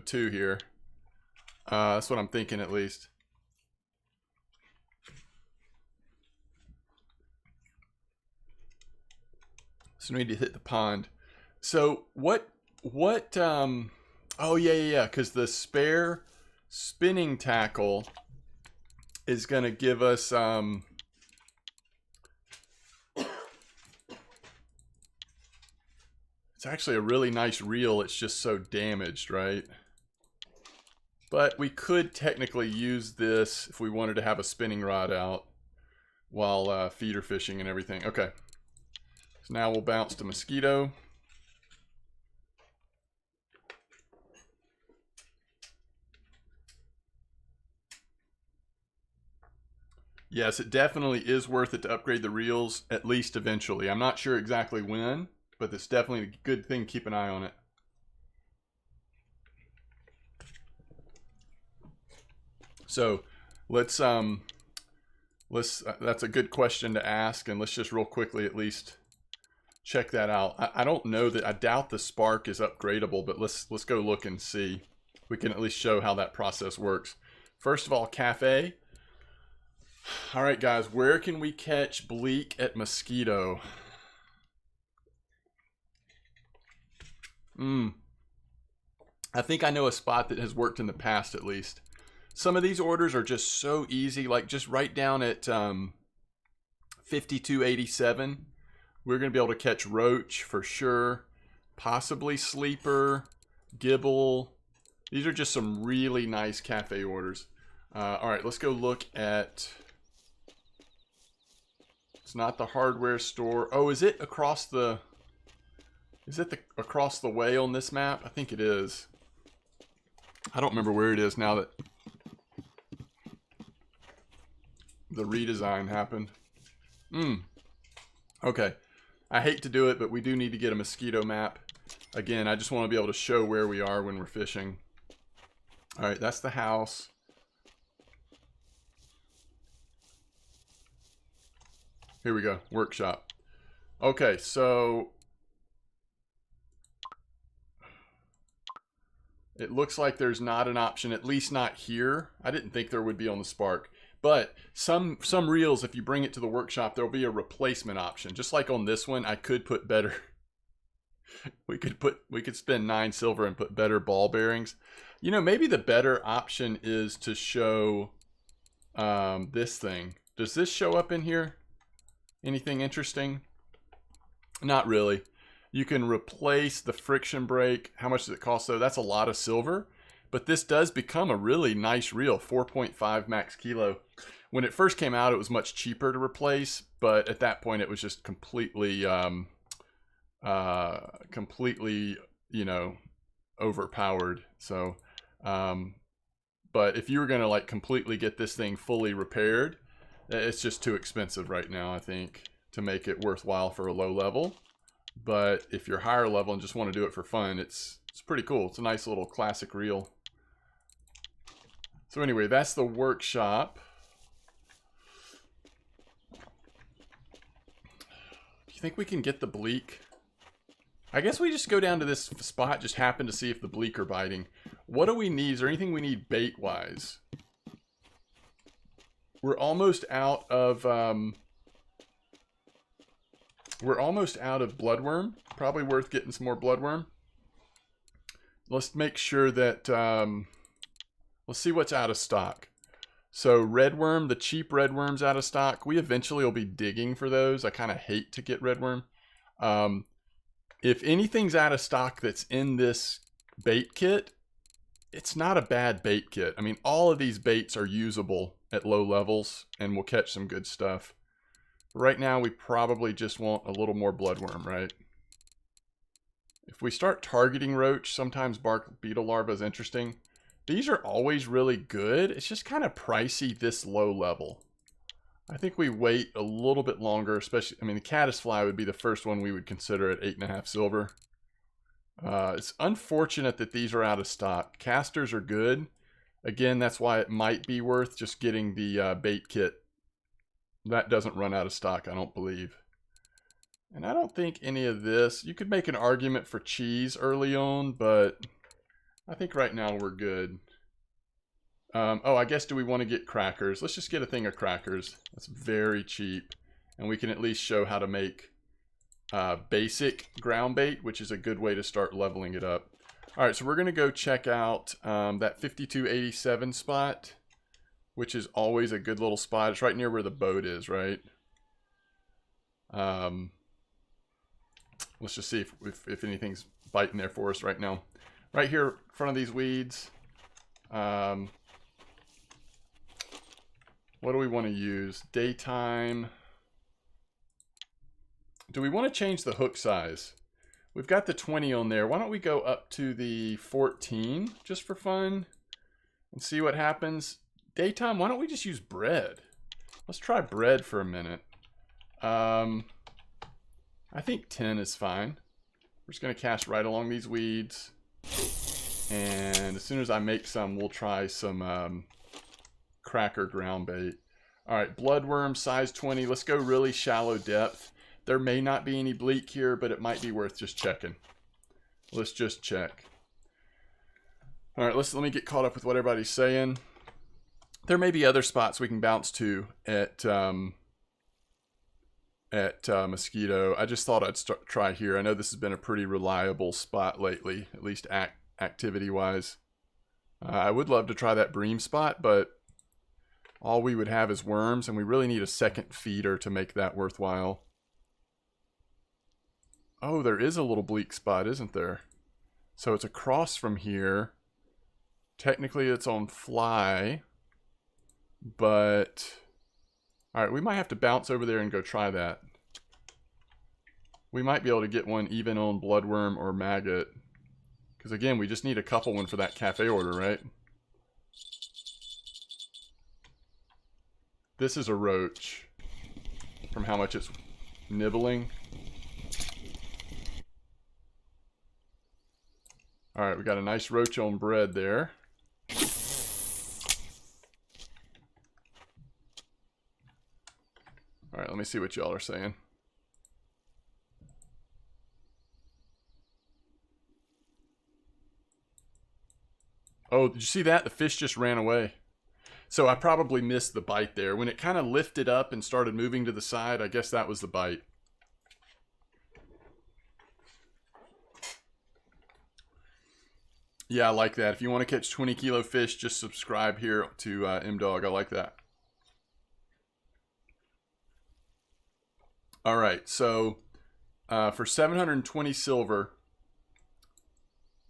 2 here. That's what I'm thinking at least. So we need to hit the pond. So what, oh yeah, because the spare spinning tackle is going to give us, it's actually a really nice reel. It's just so damaged, right? But we could technically use this if we wanted to have a spinning rod out while feeder fishing and everything. Okay. So now we'll bounce to Mosquito. Yes, it definitely is worth it to upgrade the reels, at least eventually. I'm not sure exactly when, but it's definitely a good thing. Keep an eye on it. So let's that's a good question to ask, and let's just real quickly at least check that out. I don't know that, I doubt the Spark is upgradable, but let's go look and see. We can at least show how that process works. First of all, Cafe. All right, guys, where can we catch bleak at Mosquito? I think I know a spot that has worked in the past at least. Some of these orders are just so easy, like just right down at 5287. We're going to be able to catch roach for sure, possibly sleeper, gibble. These are just some really nice Cafe orders. All right, let's go look at, it's not the hardware store. Oh, is it across the, across the way on this map? I think it is. I don't remember where it is now that the redesign happened. Okay. I hate to do it, but we do need to get a Mosquito map. Again, I just want to be able to show where we are when we're fishing. All right, that's the house. Here we go, workshop. Okay, so it looks like there's not an option, at least not here. I didn't think there would be on the Spark. But some reels, if you bring it to the workshop, there'll be a replacement option. Just like on this one, I could put better. we could spend 9 silver and put better ball bearings. You know, maybe the better option is to show this thing. Does this show up in here? Anything interesting? Not really. You can replace the friction brake. How much does it cost though? That's a lot of silver. But this does become a really nice reel, 4.5 max kilo. When it first came out, it was much cheaper to replace, but at that point, it was just completely, you know, overpowered. So, but if you were gonna like completely get this thing fully repaired, it's just too expensive right now, I think, to make it worthwhile for a low level. But if you're higher level and just want to do it for fun, it's pretty cool. It's a nice little classic reel. So anyway, that's the workshop. Do you think we can get the bleak? I guess we just go down to this spot, just happen to see if the bleak are biting. What do we need? Is there anything we need bait-wise? We're almost out of bloodworm. Probably worth getting some more bloodworm. Let's make sure that let's see what's out of stock. So redworm, the cheap redworm's out of stock. We eventually will be digging for those. I kind of hate to get redworm. If anything's out of stock that's in this bait kit, it's not a bad bait kit. I mean, all of these baits are usable at low levels and we'll catch some good stuff. Right now, we probably just want a little more bloodworm, right? If we start targeting roach, sometimes bark beetle larva is interesting. These are always really good. It's just kind of pricey this low level. I think we wait a little bit longer, especially, I mean, the caddisfly would be the first one we would consider at 8.5 silver. It's unfortunate that these are out of stock. Casters are good. Again, that's why it might be worth just getting the bait kit. That doesn't run out of stock, I don't believe. And I don't think any of this, you could make an argument for cheese early on, but I think right now we're good. Oh, I guess do we want to get crackers? Let's just get a thing of crackers. That's very cheap. And we can at least show how to make basic ground bait, which is a good way to start leveling it up. All right, so we're going to go check out that 5287 spot, which is always a good little spot. It's right near where the boat is, right? Let's just see if anything's biting there for us right now. Right here in front of these weeds. What do we want to use? Daytime. Do we want to change the hook size? We've got the 20 on there. Why don't we go up to the 14 just for fun and see what happens? Daytime, why don't we just use bread? Let's try bread for a minute. I think 10 is fine. We're just going to cast right along these weeds. And as soon as I make some, we'll try some cracker ground bait. All right, bloodworm, size 20. Let's go really shallow depth. There may not be any bleak here, but it might be worth just checking. Let's just check. All right, let me get caught up with what everybody's saying. There may be other spots we can bounce to at Mosquito. I just thought I'd try here. I know this has been a pretty reliable spot lately, at least activity-wise. I would love to try that bream spot, but all we would have is worms, and we really need a second feeder to make that worthwhile. Oh, there is a little bleak spot, isn't there? So it's across from here. Technically, it's on fly. But... Alright, we might have to bounce over there and go try that. We might be able to get one even on bloodworm or maggot. Because again, we just need a couple one for that cafe order, right? This is a roach. From how much it's nibbling. Alright, we got a nice roach on bread there. Alright, let me see what y'all are saying. Oh, did you see that? The fish just ran away. So I probably missed the bite there. When it kind of lifted up and started moving to the side, I guess that was the bite. Yeah, I like that. If you want to catch 20 kilo fish, just subscribe here to MDog. I like that. All right, so for 720 silver,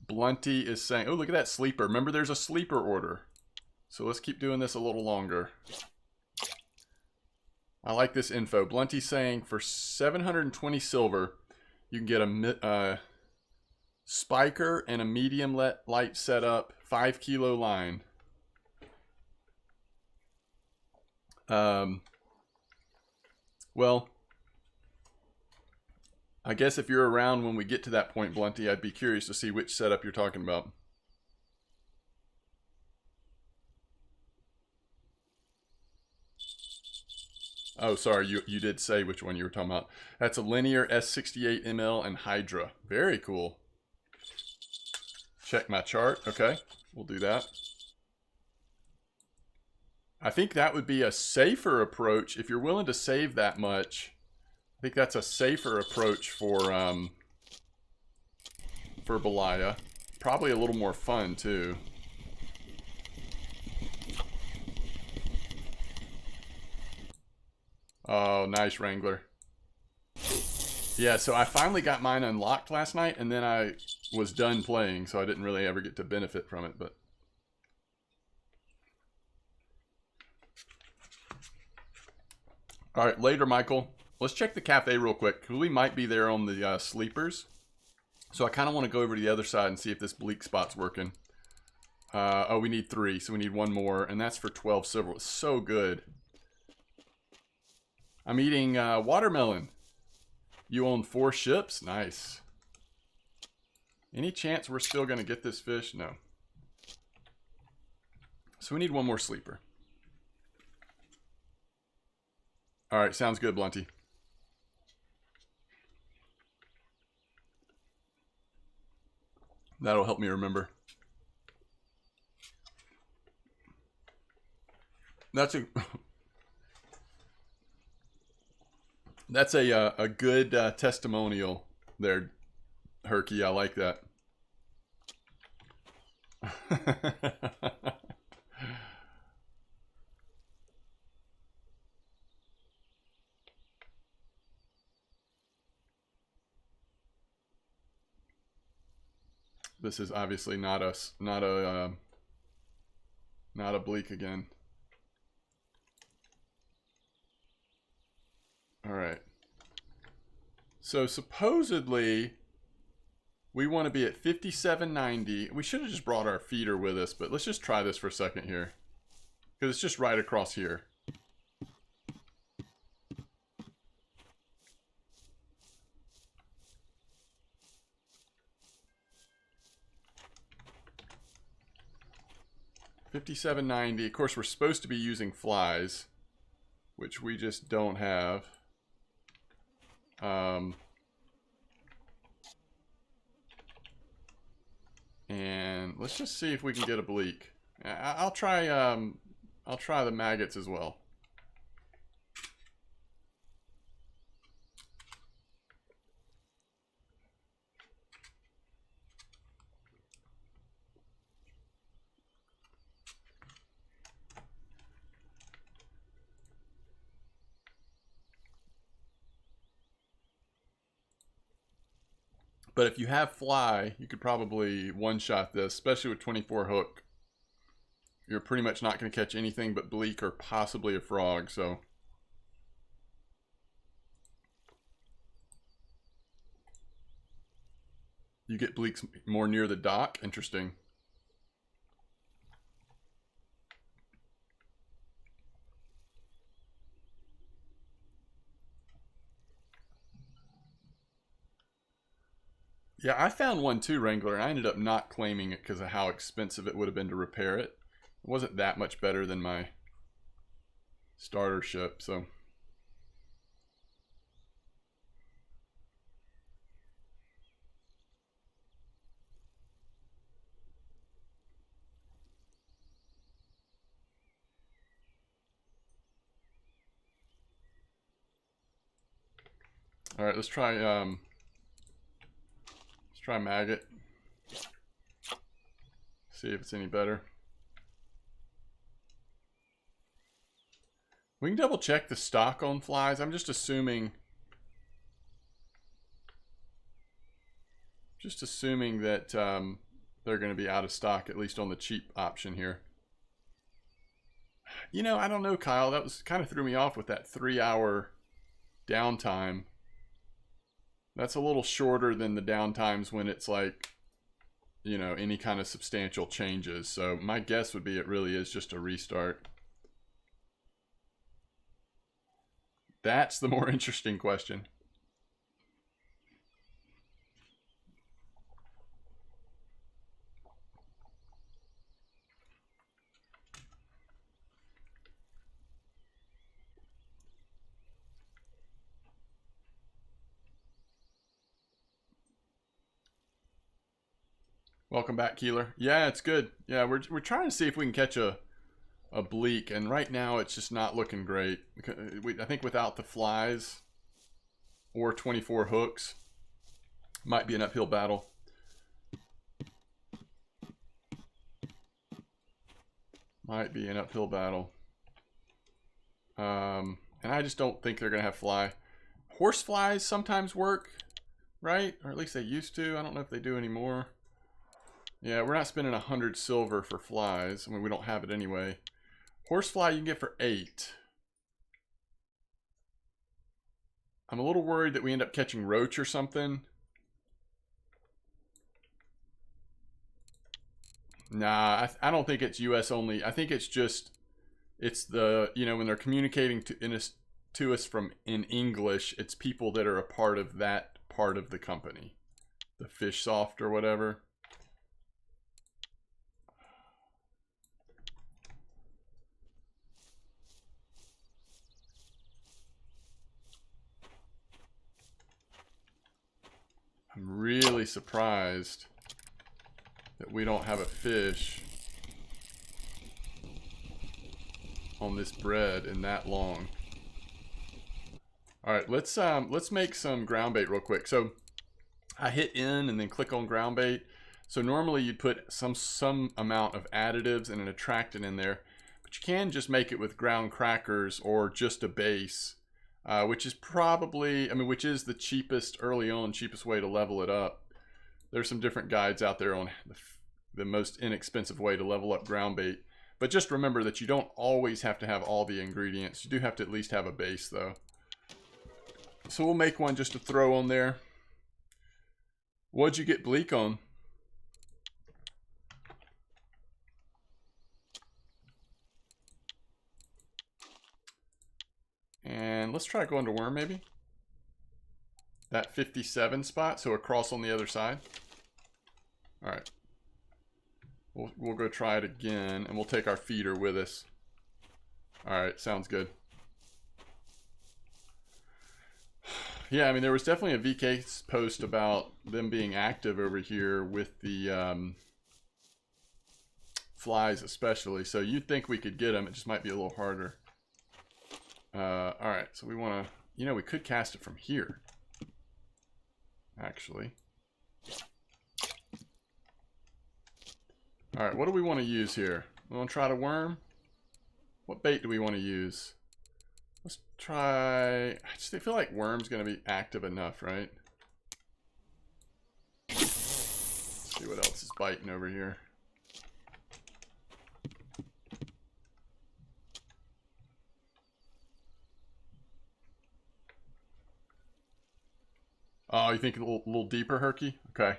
Blunty is saying, oh, look at that sleeper. Remember, there's a sleeper order. So let's keep doing this a little longer. I like this info. Blunty's saying for 720 silver, you can get a spiker and a medium light setup, 5 kilo line. Well, I guess if you're around when we get to that point, Blunty, I'd be curious to see which setup you're talking about. Oh, sorry, you did say which one you were talking about. That's a linear S68ML and Hydra. Very cool. Check my chart. Okay, we'll do that. I think that would be a safer approach if you're willing to save that much. I think that's a safer approach for Belaya. Probably a little more fun too. Oh, nice Wrangler. Yeah, so I finally got mine unlocked last night, and then I was done playing, so I didn't really ever get to benefit from it, but... Alright, later, Michael. Let's check the cafe real quick, because we might be there on the sleepers. So I kind of want to go over to the other side and see if this bleak spot's working. Oh, we need 3, so we need 1 more, and that's for 12 silver. It's so good. I'm eating watermelon. You own 4 ships? Nice. Any chance we're still going to get this fish? No. So we need 1 more sleeper. Alright, sounds good, Blunty. That'll help me remember. That's a that's a good testimonial there, Herky. I like that. This is obviously not a bleak again. All right. So supposedly we want to be at 5790. We should have just brought our feeder with us, but let's just try this for a second here. Because it's just right across here. $57.90. Of course, we're supposed to be using flies, which we just don't have. And let's just see if we can get a bleak. I'll try the maggots as well. But if you have fly, you could probably one-shot this, especially with 24 hook. You're pretty much not going to catch anything but bleak or possibly a frog, so. You get bleaks more near the dock? Interesting. Yeah, I found one too, Wrangler, and I ended up not claiming it because of how expensive it would have been to repair it. It wasn't that much better than my starter ship, so. All right, let's try maggot. See if it's any better. We can double check the stock on flies. I'm just assuming that they're going to be out of stock, at least on the cheap option here. You know, I don't know, Kyle. That was kind of threw me off with that 3-hour downtime. That's a little shorter than the downtimes when it's like, you know, any kind of substantial changes. So my guess would be it really is just a restart. That's the more interesting question. Welcome back, Keeler. Yeah, it's good. Yeah, we're trying to see if we can catch a bleak, and right now it's just not looking great. I think without the flies or 24 hooks, might be an uphill battle. Might be an uphill battle. And I just don't think they're gonna have fly. Horse flies sometimes work, right? Or at least they used to. I don't know if they do anymore. Yeah, we're not spending 100 silver for flies. I mean, we don't have it anyway. Horsefly you can get for 8. I'm a little worried that we end up catching roach or something. Nah, I don't think it's US only. I think it's just, it's the, you know, when they're communicating to us from in English, it's people that are a part of that part of the company. The Fishsoft or whatever. I'm really surprised that we don't have a fish on this bread in that long. All right, let's make some ground bait real quick. So I hit in and then click on ground bait. So normally you'd put some amount of additives and an attractant in there, but you can just make it with ground crackers or just a base, which is probably, I mean, which is the cheapest early on, cheapest way to level it up. There's some different guides out there on the most inexpensive way to level up ground bait. But just remember that you don't always have to have all the ingredients. You do have to at least have a base though. So we'll make one just to throw on there. What'd you get bleak on? And let's try going to worm maybe. That 57 spot, so across on the other side. All right. We'll go try it again, and we'll take our feeder with us. All right, sounds good. Yeah, I mean, there was definitely a VK post about them being active over here with the flies especially. So you'd think we could get them. It just might be a little harder. All right, so we want to, you know, we could cast it from here, actually. All right, what do we want to use here? We want to try to worm? What bait do we want to use? Let's try, I just feel like worm's going to be active enough, right? Let's see what else is biting over here. Oh, you think a little deeper, Herky? Okay.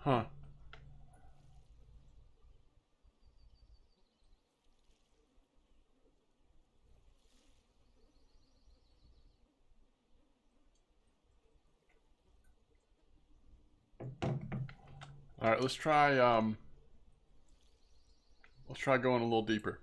Huh. All right, let's try going a little deeper.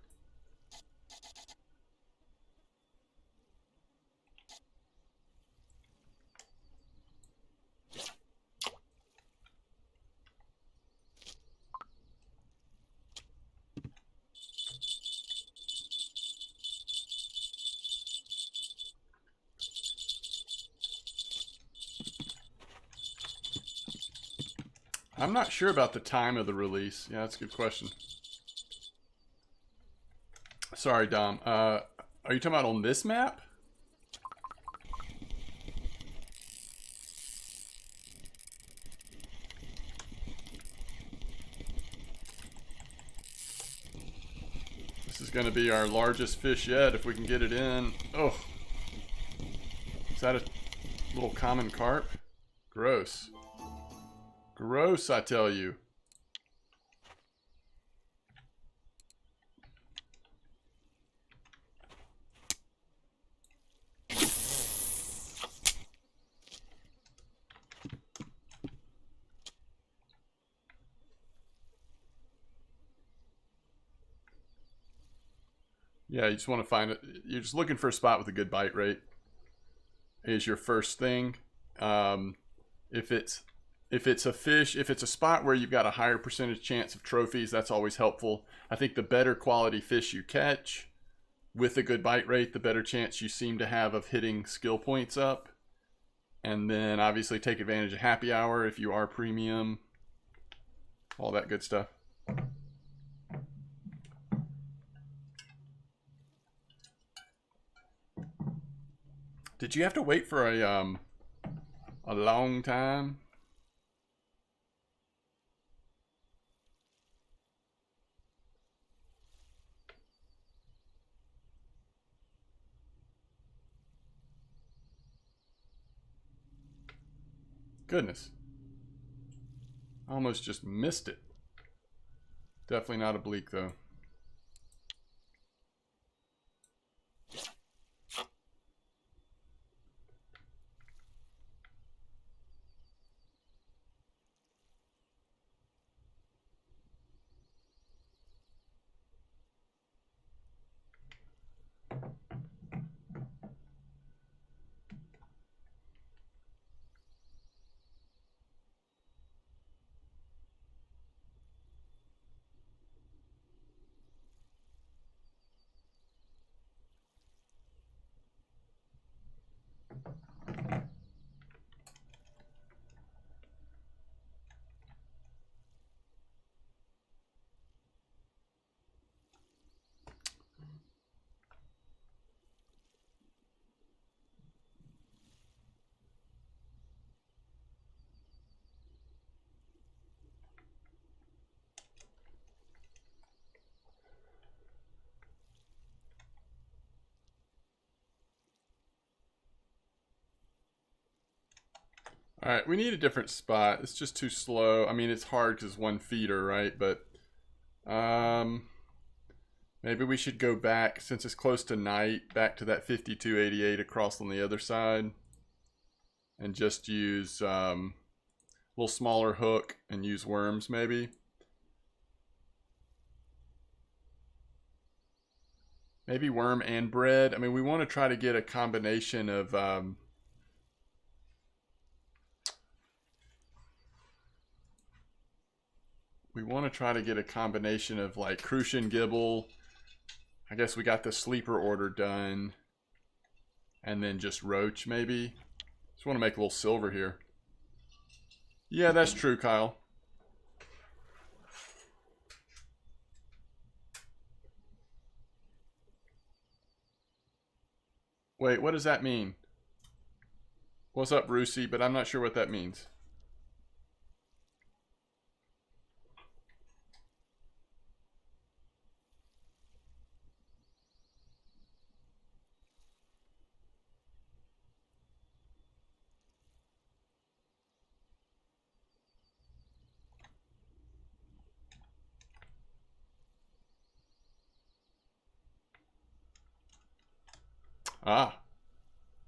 I'm not sure about the time of the release. Yeah, that's a good question. Sorry, Dom. Are you talking about on this map? This is going to be our largest fish yet if we can get it in. Oh. Is that a little common carp? Gross. Gross, I tell you. Yeah, you just want to find it. You're just looking for a spot with a good bite rate. Is your first thing. If it's a fish, if it's a spot where you've got a higher percentage chance of trophies, that's always helpful. I think the better quality fish you catch with a good bite rate, the better chance you seem to have of hitting skill points up. And then obviously take advantage of happy hour if you are premium. All that good stuff. Did you have to wait for a long time? Goodness. Almost just missed it. Definitely not a bleak though. Alright, we need a different spot. It's just too slow. I mean, it's hard because it's one feeder, right? But, maybe we should go back, since it's close to night, back to that 5288 across on the other side. And just use, a little smaller hook and use worms, maybe. Maybe worm and bread. I mean, we want to try to get a combination of, we want to try to get a combination of like Crucian Gibble. I guess we got the sleeper order done. And then just Roach maybe. Just want to make a little silver here. Yeah, that's true, Kyle. Wait, what does that mean? What's up, Brucey? But I'm not sure what that means. Ah,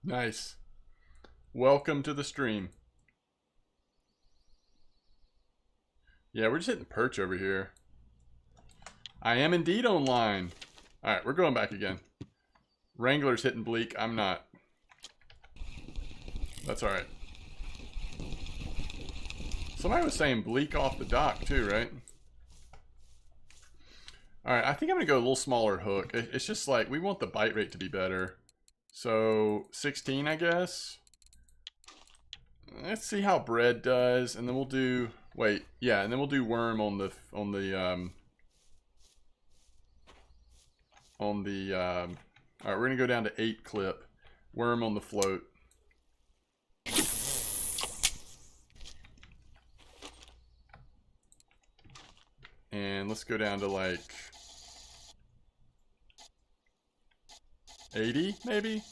nice. Welcome to the stream. Yeah, we're just hitting perch over here. I am indeed online. Alright, we're going back again. Wrangler's hitting bleak. I'm not. That's alright. Somebody was saying bleak off the dock too, right? Alright, I think I'm going to go a little smaller hook. It's just like, we want the bite rate to be better. So, 16, I guess. Let's see how bread does, and then we'll do... Wait, yeah, and then we'll do worm on the... Alright, we're going to go down to 8 clip. Worm on the float. And let's go down to like... 80, maybe?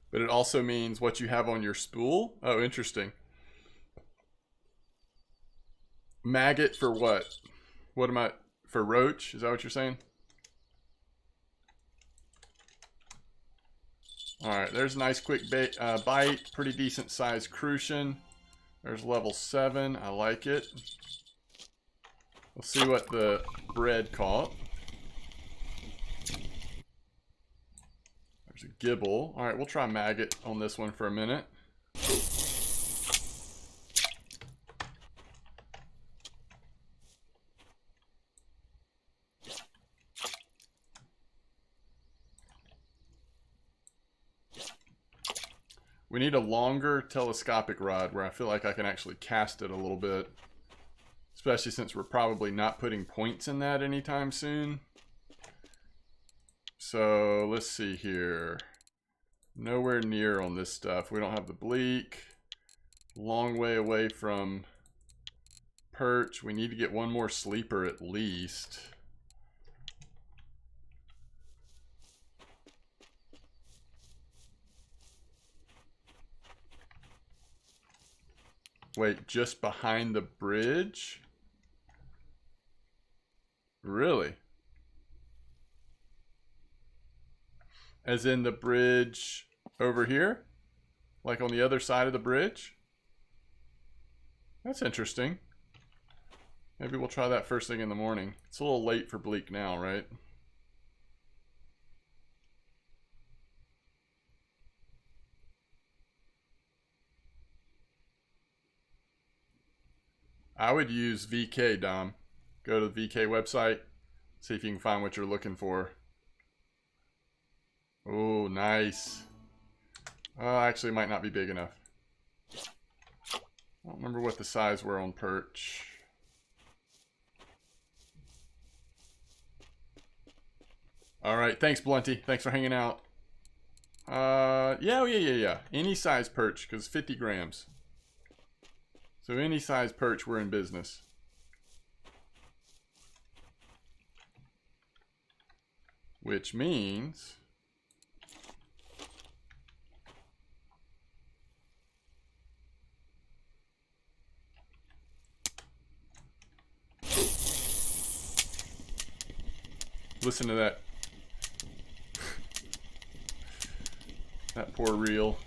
But it also means what you have on your spool? Oh, interesting. Maggot for what? What am I... For roach? Is that what you're saying? Alright, there's a nice quick bite. Pretty decent sized crucian. There's level 7. I like it. We'll see what the bread caught. There's a gibble. Alright, we'll try maggot on this one for a minute. We need a longer telescopic rod where I feel like I can actually cast it a little bit. Especially since we're probably not putting points in that anytime soon. So let's see here. Nowhere near on this stuff. We don't have the bleak. Long way away from perch. We need to get one more sleeper at least. Wait, just behind the bridge? Really? As in the bridge over here? Like on the other side of the bridge? That's interesting. Maybe we'll try that first thing in the morning. It's a little late for bleak now, right? I would use VK, Dom. Go to the VK website. See if you can find what you're looking for. Oh, nice. Actually, it might not be big enough. I don't remember what the size were on perch. All right, thanks, Blunty. Thanks for hanging out. Yeah. Any size perch, because 50 grams. So any size perch, we're in business. Which means... Listen to that. That poor reel.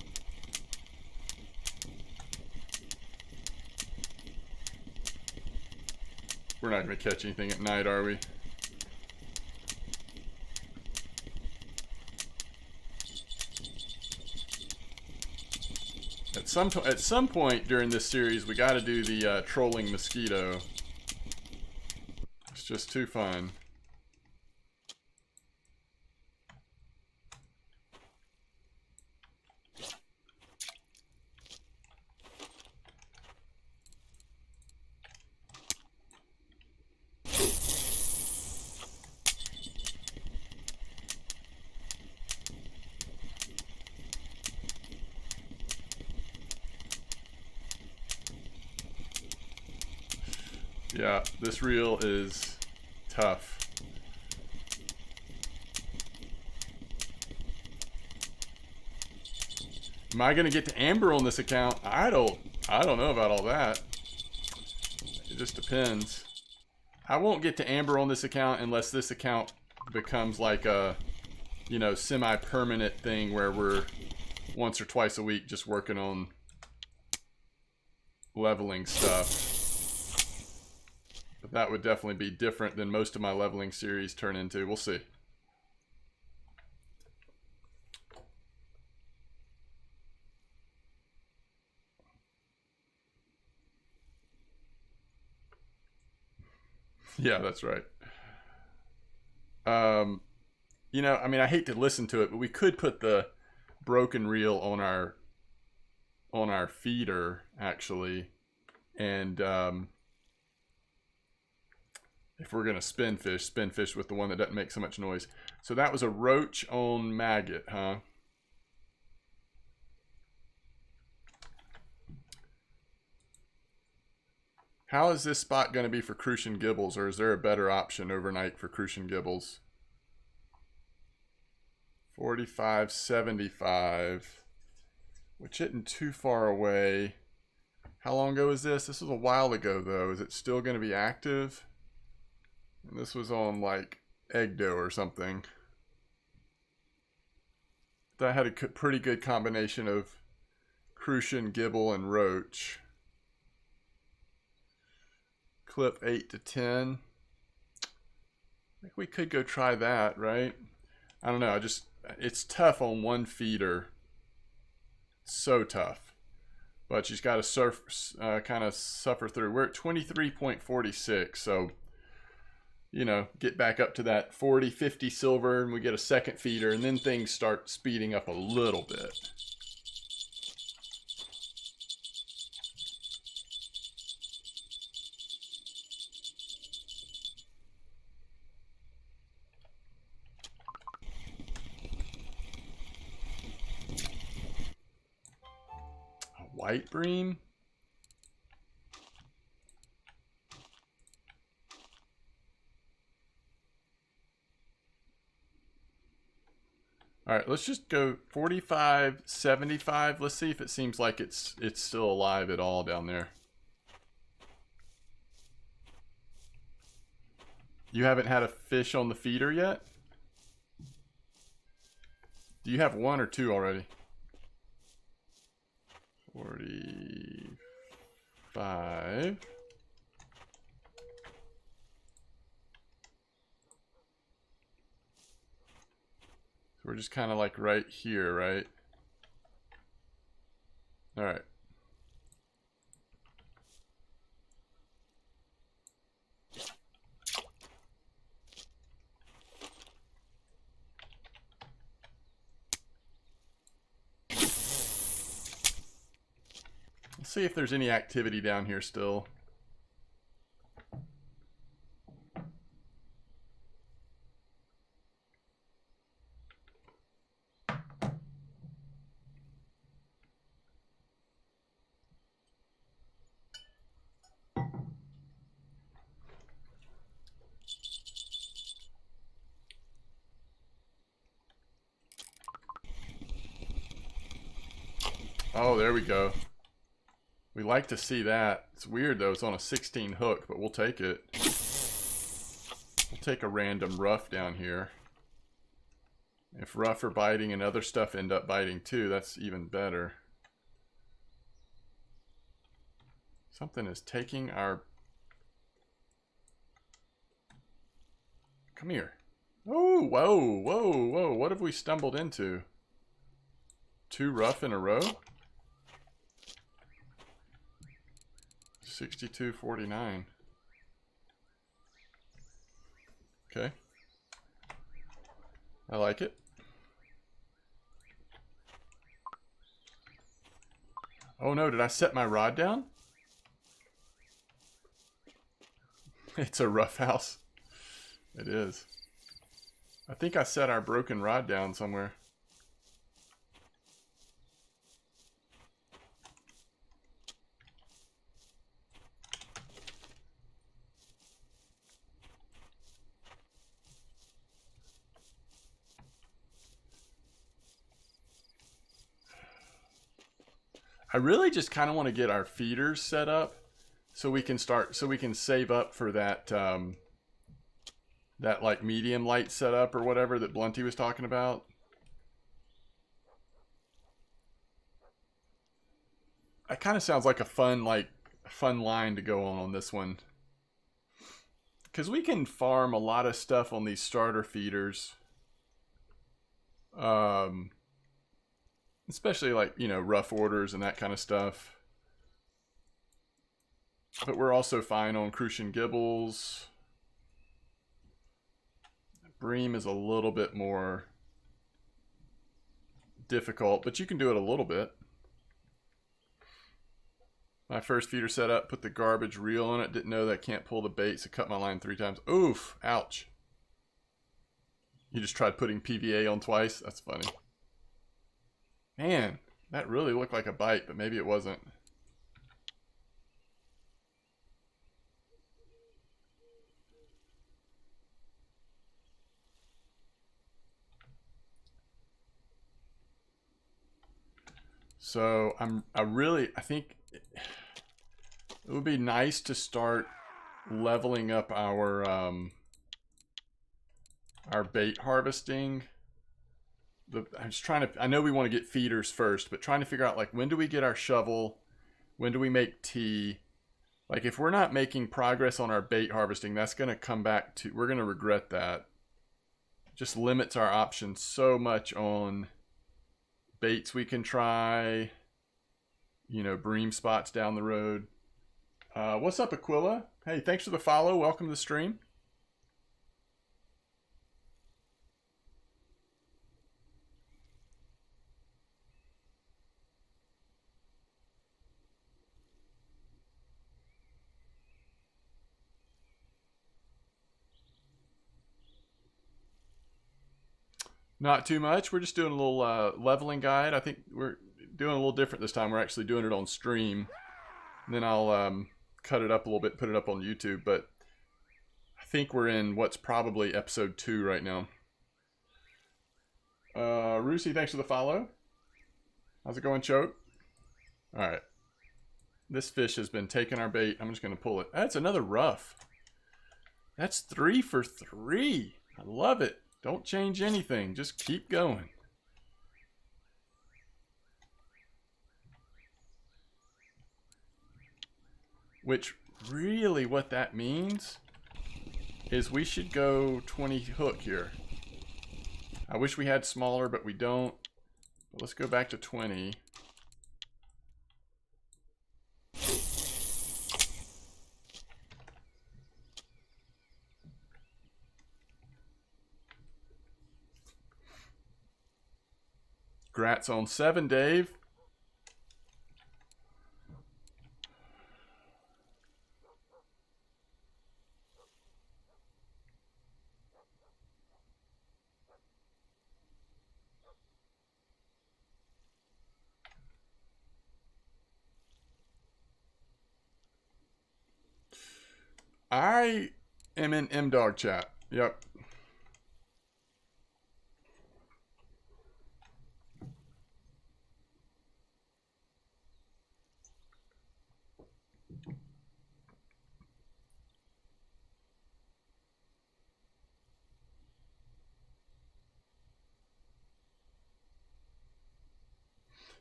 We're not going to catch anything at night, are we? At some point during this series, we got to do the trolling mosquito. It's just too fun. Yeah, this reel is tough. Am I gonna get to amber on this account? I don't know about all that. It just depends. I won't get to amber on this account unless this account becomes like a, you know, semi-permanent thing where we're once or twice a week just working on leveling stuff. But that would definitely be different than most of my leveling series turn into. We'll see. Yeah, that's right. You know, I mean, I hate to listen to it, but we could put the broken reel on our feeder actually, and if we're gonna spin fish with the one that doesn't make so much noise. So that was a roach on maggot, huh? How is this spot going to be for Crucian Gibbles, or is there a better option overnight for Crucian Gibbles? 45.75, which isn't too far away. How long ago is this? This was a while ago, though. Is it still going to be active? And this was on, like, egg dough or something. That had a pretty good combination of Crucian, Gibble, and Roach. Clip 8 to 10. I think we could go try that, right? I don't know. It's tough on one feeder. So tough. But she's got to kind of suffer through. We're at 23.46, so you know, get back up to that 40, 50 silver, and we get a second feeder, and then things start speeding up a little bit. white bream. All right, let's just go 45, 75. Let's see if it seems like it's still alive at all down there. You haven't had a fish on the feeder yet? Do you have one or two already? 45. We're just kind of like right here, right? All right. Let's see if there's any activity down here still. Oh, there we go. We like to see that. It's weird though, it's on a 16 hook, but we'll take it. We'll take a random rough down here. If rough are biting and other stuff end up biting too, that's even better. Something is taking our... Come here. Oh, whoa, whoa, whoa. What have we stumbled into? 2 rough in a row? 62.49. Okay. I like it. Oh no, did I set my rod down? It's a rough house. It is. I think I set our broken rod down somewhere. I really just kind of want to get our feeders set up so we can save up for that that like medium light setup or whatever that Blunty was talking about. It kind of sounds like a fun line to go on this one. Because we can farm a lot of stuff on these starter feeders. Especially like, you know, rough orders and that kind of stuff. But we're also fine on Crucian Gibbles. Bream is a little bit more difficult, but you can do it a little bit. My first feeder set up, put the garbage reel on it. Didn't know that I can't pull the bait, so cut my line 3 times. Oof, ouch. You just tried putting PVA on twice? That's funny. Man, that really looked like a bite, but maybe it wasn't. So I think it would be nice to start leveling up our bait harvesting. I'm just trying to, I know we want to get feeders first, but trying to figure out like when do we get our shovel? When do we make tea? Like if we're not making progress on our bait harvesting, that's going to come back to, we're going to regret that. Just limits our options so much on baits we can try, you know, bream spots down the road. What's up, Aquila? Hey, thanks for the follow. Welcome to the stream. Not too much. We're just doing a little leveling guide. I think doing a little different this time. We're actually doing it on stream. And then I'll cut it up a little bit, put it up on YouTube. But I think we're in what's probably episode 2 right now. Rusi, thanks for the follow. How's it going, Choke? Alright. This fish has been taking our bait. I'm just going to pull it. That's another rough. That's 3 for 3. I love it. Don't change anything. Just keep going. Which really what that means is we should go 20 hook here. I wish we had smaller, but we don't. But let's go back to 20. Grats on 7, Dave. I am in M-Dog chat. Yep.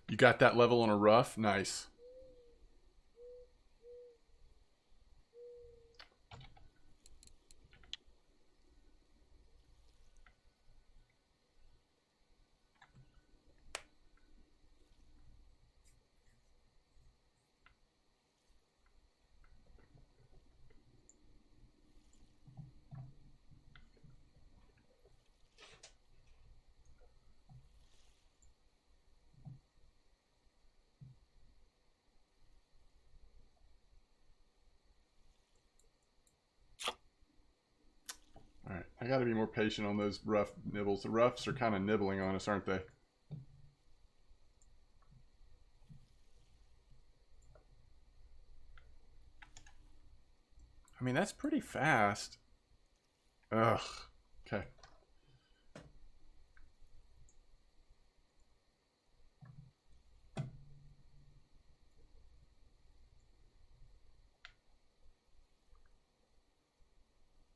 You got that level on a rough? Nice. Alright, I gotta be more patient on those rough nibbles. The roughs are kind of nibbling on us, aren't they? I mean, that's pretty fast. Ugh. Okay.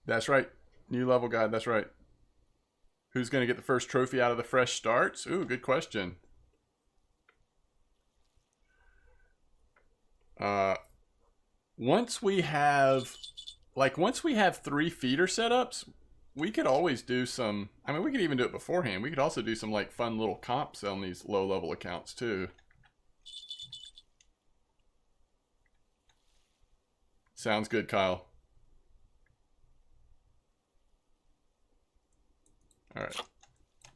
That's right. New level guide, that's right. Who's going to get the first trophy out of the fresh starts? Ooh, good question. Once we have 3 feeder setups, we could always do some, I mean, we could even do it beforehand. We could also do some like fun little comps on these low level accounts too. Sounds good, Kyle. Alright.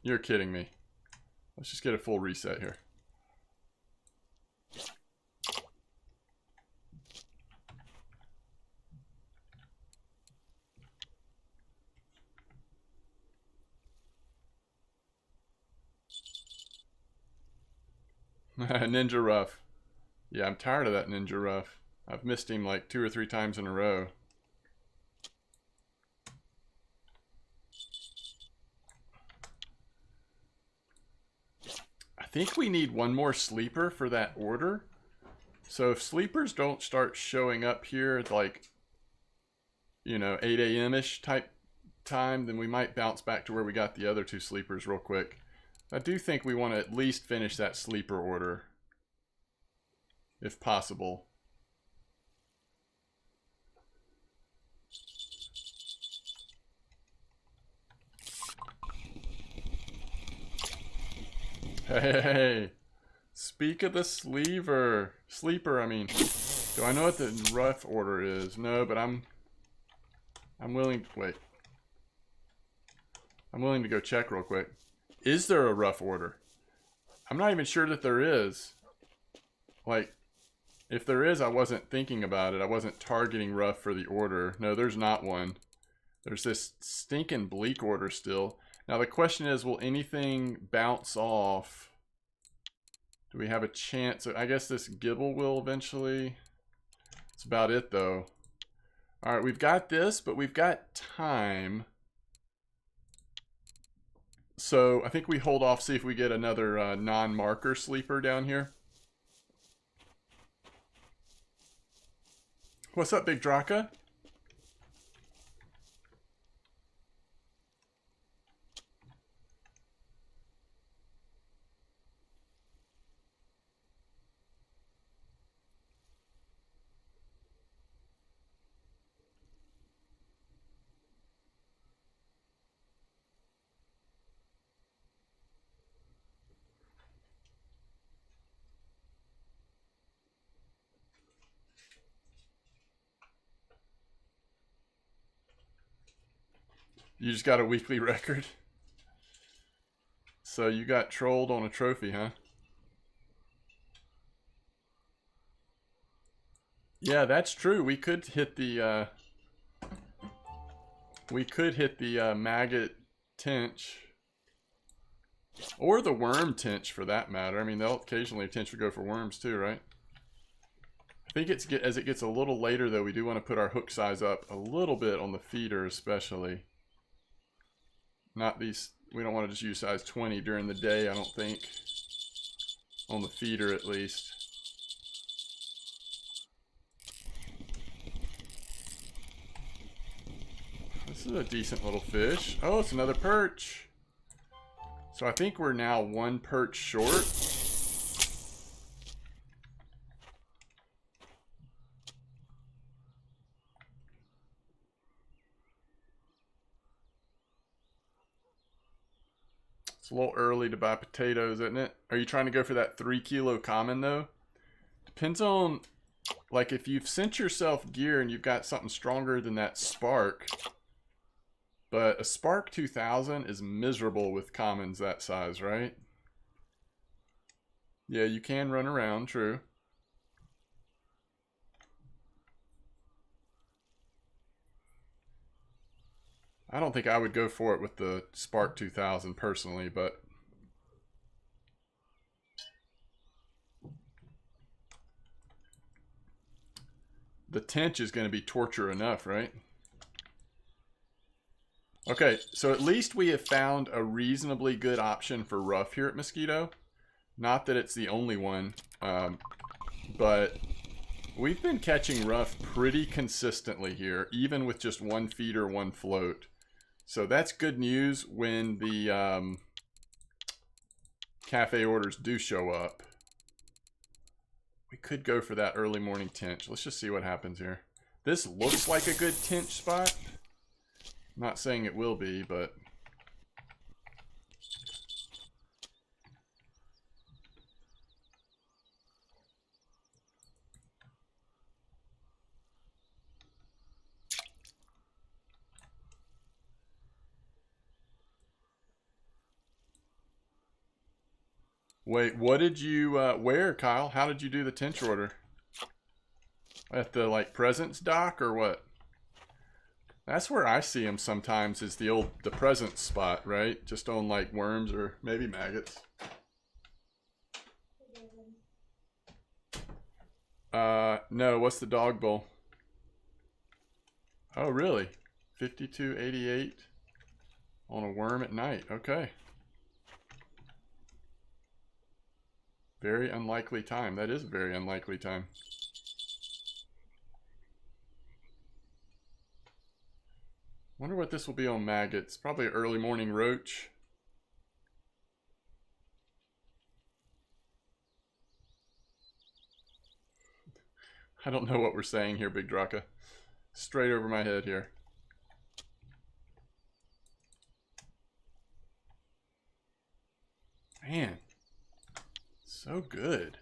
You're kidding me. Let's just get a full reset here. Ninja Rough. Yeah, I'm tired of that Ninja Rough. I've missed him like 2 or 3 times in a row. I think we need one more sleeper for that order. So if sleepers don't start showing up here at like, you know, 8 a.m.-ish type time, then we might bounce back to where we got the other 2 sleepers real quick. I do think we want to at least finish that sleeper order, if possible. Hey, speak of the sleeper, I mean, do I know what the rough order is? No, but I'm willing, wait. I'm willing to go check real quick. Is there a rough order? I'm not even sure that there is. Like, if there is, I wasn't thinking about it. I wasn't targeting rough for the order. No, there's not one. There's this stinking bleak order still. Now the question is, will anything bounce off? Do we have a chance? I guess this Gibble will eventually. That's about it, though. All right, we've got this, but we've got time. So I think we hold off, see if we get another non-marker sleeper down here. What's up, Big Draka? You just got a weekly record. So you got trolled on a trophy, huh? Yeah, that's true. We could hit the maggot tench. Or the worm tench for that matter. I mean, they'll occasionally tench to go for worms too, right? I think as it gets a little later though, we do want to put our hook size up a little bit on the feeder especially. Not these, we don't want to just use size 20 during the day, I don't think. On the feeder at least. This is a decent little fish. Oh, it's another perch. So I think we're now one perch short. It's a little early to buy potatoes, isn't it? Are you trying to go for that 3 kilo common though? Depends on, like if you've sent yourself gear and you've got something stronger than that Spark. But a Spark 2000 is miserable with commons that size, right? Yeah, you can run around, true. I don't think I would go for it with the Spark 2000 personally, but the tench is going to be torture enough, right? Okay, so at least we have found a reasonably good option for rough here at Mosquito. Not that it's the only one, but we've been catching rough pretty consistently here, even with just one feeder, one float. So that's good news when the cafe orders do show up. We could go for that early morning tench. Let's just see what happens here. This looks like a good tench spot. I'm not saying it will be, but... Wait, what did you, where, Kyle? How did you do the tench order? At the, like, presents dock or what? That's where I see them sometimes, is the presents spot, right? Just on, like, worms or maybe maggots. No, what's the dog bowl? Oh, really? 52.88 on a worm at night. Okay. Very unlikely time. That is a very unlikely time. Wonder what this will be on maggots. Probably early morning roach. I don't know what we're saying here, Big Draka. Straight over my head here. Man. So good.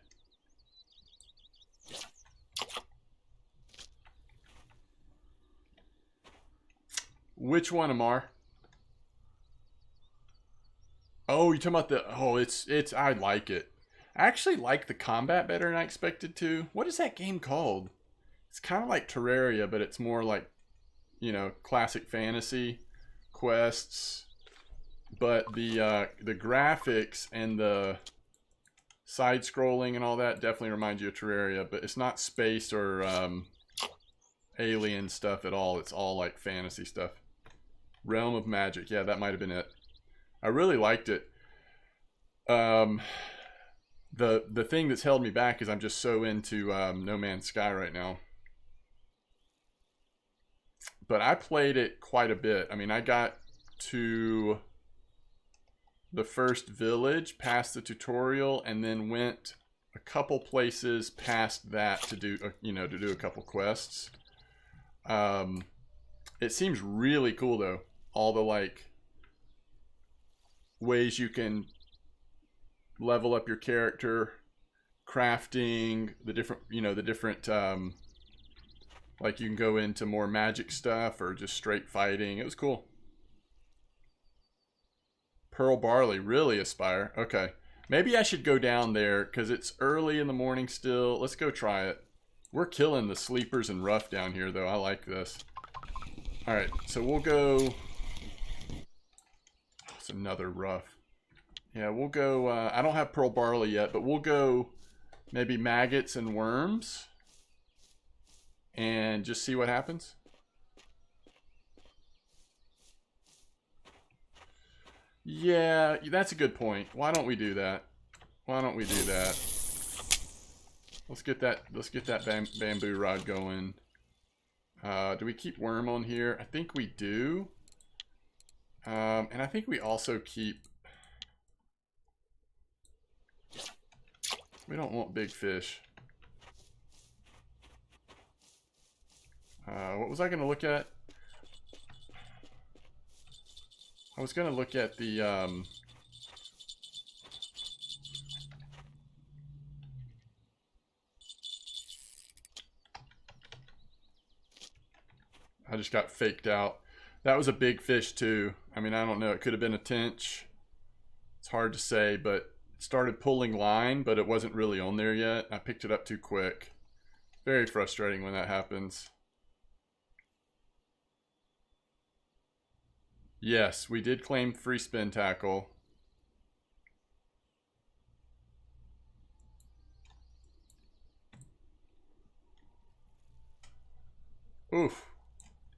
Which one, Amar? Oh, you're talking about the... Oh, it's... I like it. I actually like the combat better than I expected to. What is that game called? It's kind of like Terraria, but it's more like, you know, classic fantasy quests. But the graphics and the side scrolling and all that definitely reminds you of Terraria, but it's not space or alien stuff at all. It's all like fantasy stuff. Realm of Magic. Yeah, that might have been it. I really liked it. The thing that's held me back is I'm just so into No Man's Sky right now. But I played it quite a bit. I mean, I got to the first village, past the tutorial, and then went a couple places past that to do, to do a couple quests. It seems really cool though. All the like ways you can level up your character, crafting, the different, like you can go into more magic stuff or just straight fighting. It was cool. Pearl Barley, really Aspire. Okay. Maybe I should go down there because it's early in the morning still. Let's go try it. We're killing the sleepers and rough down here though. I like this. Alright, so we'll go... It's another rough. Yeah, we'll go... I don't have Pearl Barley yet, but we'll go maybe maggots and worms. And just see what happens. Yeah, that's a good point. Why don't we do that? Why don't we do that? Let's get that bamboo rod going. Do we keep worm on here? I think we do. And I think we also keep... We don't want big fish. What was I going to look at? I was going to look at the... I just got faked out. That was a big fish too. I mean, I don't know. It could have been a tench. It's hard to say, but it started pulling line, but it wasn't really on there yet. I picked it up too quick. Very frustrating when that happens. Yes, we did claim free spin tackle. Oof.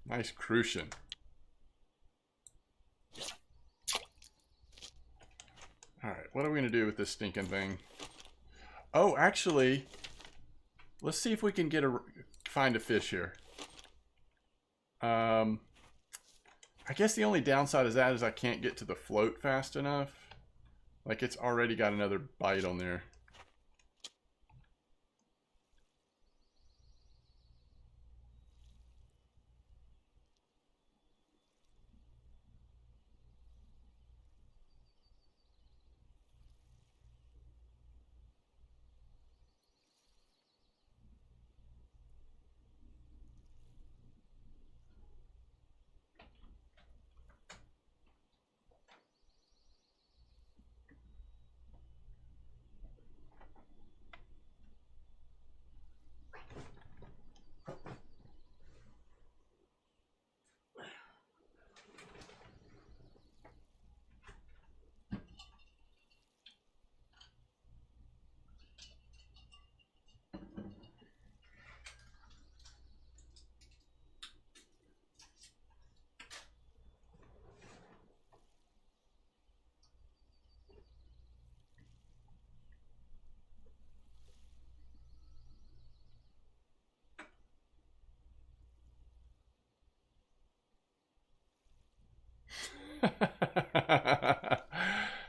Nice crucian. Alright, what are we going to do with this stinking thing? Oh, actually, let's see if we can find a fish here. I guess the only downside is I can't get to the float fast enough. Like, it's already got another bite on there.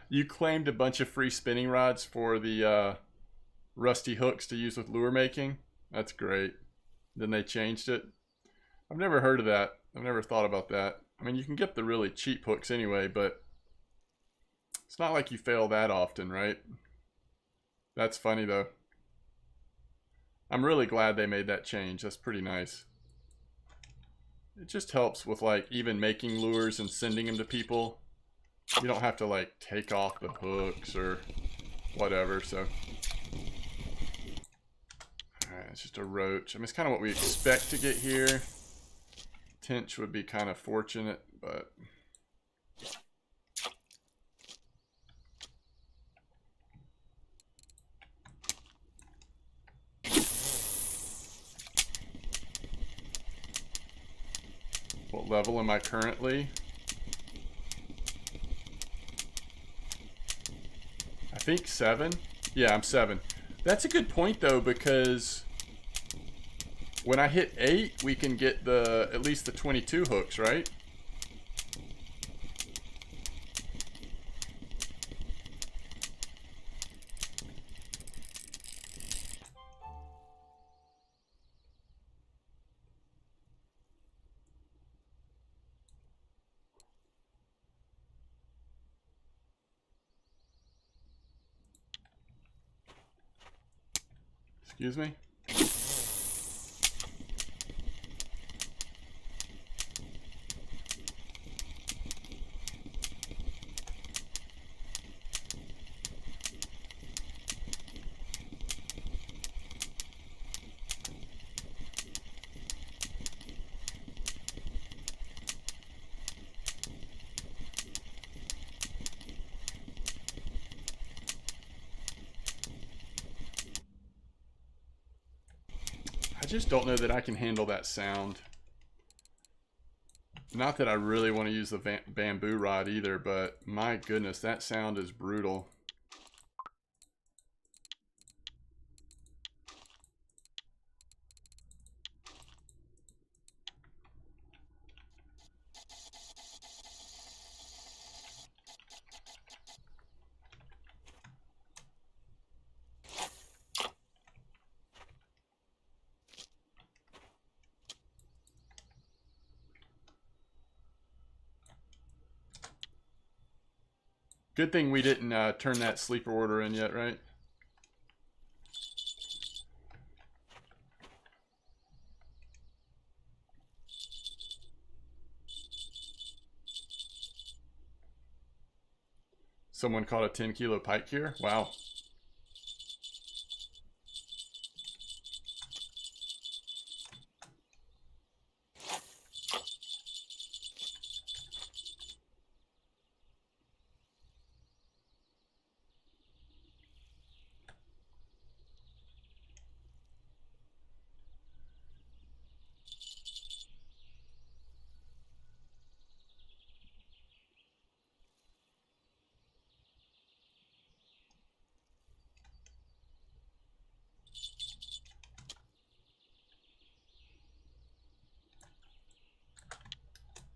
You claimed a bunch of free spinning rods for the rusty hooks to use with lure making. That's great. Then they changed it. I've never heard of that. I've never thought about that. I mean, you can get the really cheap hooks anyway, but it's not like you fail that often, right? That's funny though. I'm really glad they made that change. That's pretty nice. It just helps with like even making lures and sending them to people. You don't have to like take off the hooks or whatever, so. Alright, it's just a roach. I mean, it's kind of what we expect to get here. Tench would be kind of fortunate, but. What level am I currently? I think 7. Yeah, I'm 7. That's a good point though, because when I hit 8, we can get at least the 22 hooks, right? Excuse me? I just don't know that I can handle that sound. Not that I really want to use the bamboo rod either, but my goodness, that sound is brutal. Good thing we didn't turn that sleeper order in yet, right? Someone caught a 10-kilo pike here? Wow.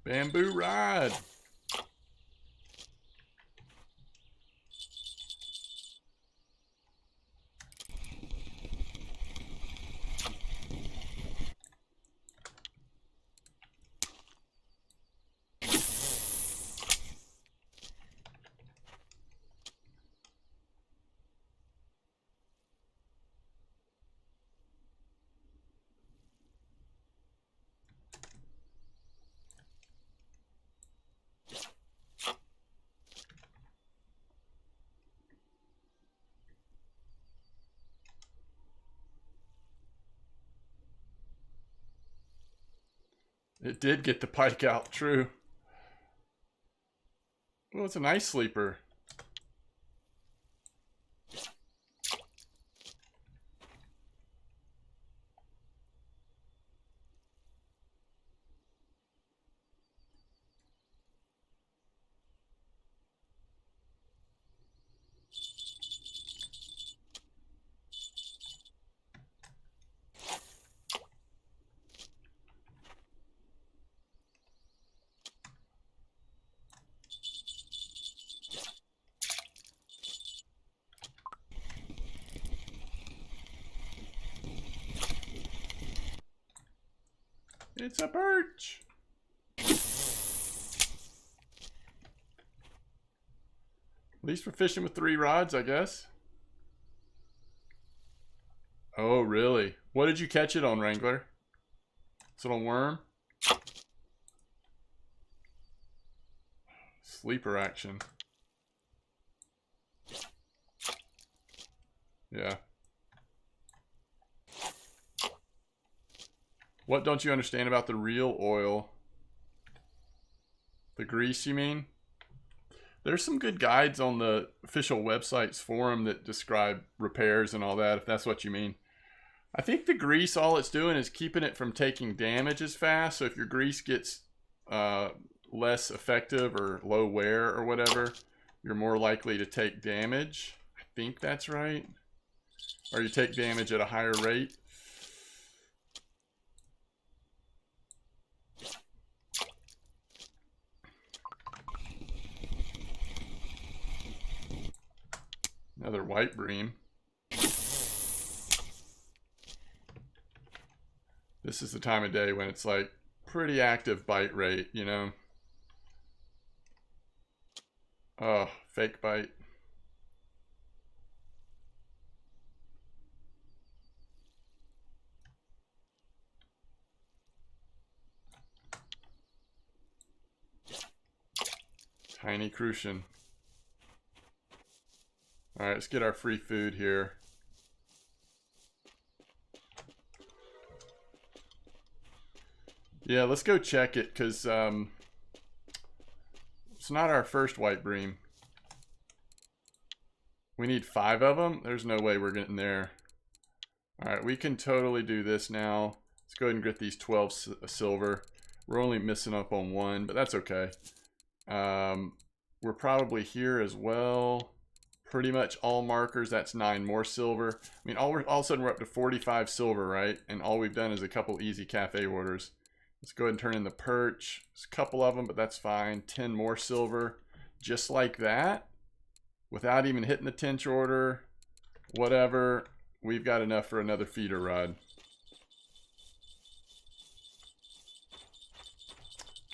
Bamboo rod. It did get the pike out, true. Well, it's a nice sleeper. It's a perch. At least we're fishing with 3 rods, I guess. Oh, really? What did you catch it on, Wrangler? Is it on worm? Sleeper action. Yeah. What don't you understand about the reel oil? The grease, you mean? There's some good guides on the official website's forum that describe repairs and all that, if that's what you mean. I think the grease, all it's doing is keeping it from taking damage as fast. So if your grease gets less effective or low wear or whatever, you're more likely to take damage. I think that's right. Or you take damage at a higher rate. Another white bream. This is the time of day when it's like pretty active bite rate, you know. Oh, fake bite. Tiny crucian. Alright, let's get our free food here. Yeah, let's go check it, because it's not our first white bream. We need 5 of them? There's no way we're getting there. Alright, we can totally do this now. Let's go ahead and get these 12 silver. We're only missing up on 1, but that's okay. We're probably here as well. Pretty much all markers. That's 9 more silver. I mean, all of a sudden we're up to 45 silver, right? And all we've done is a couple easy cafe orders. Let's go ahead and turn in the perch. There's a couple of them, but that's fine. 10 more silver. Just like that. Without even hitting the tench order. Whatever. We've got enough for another feeder rod.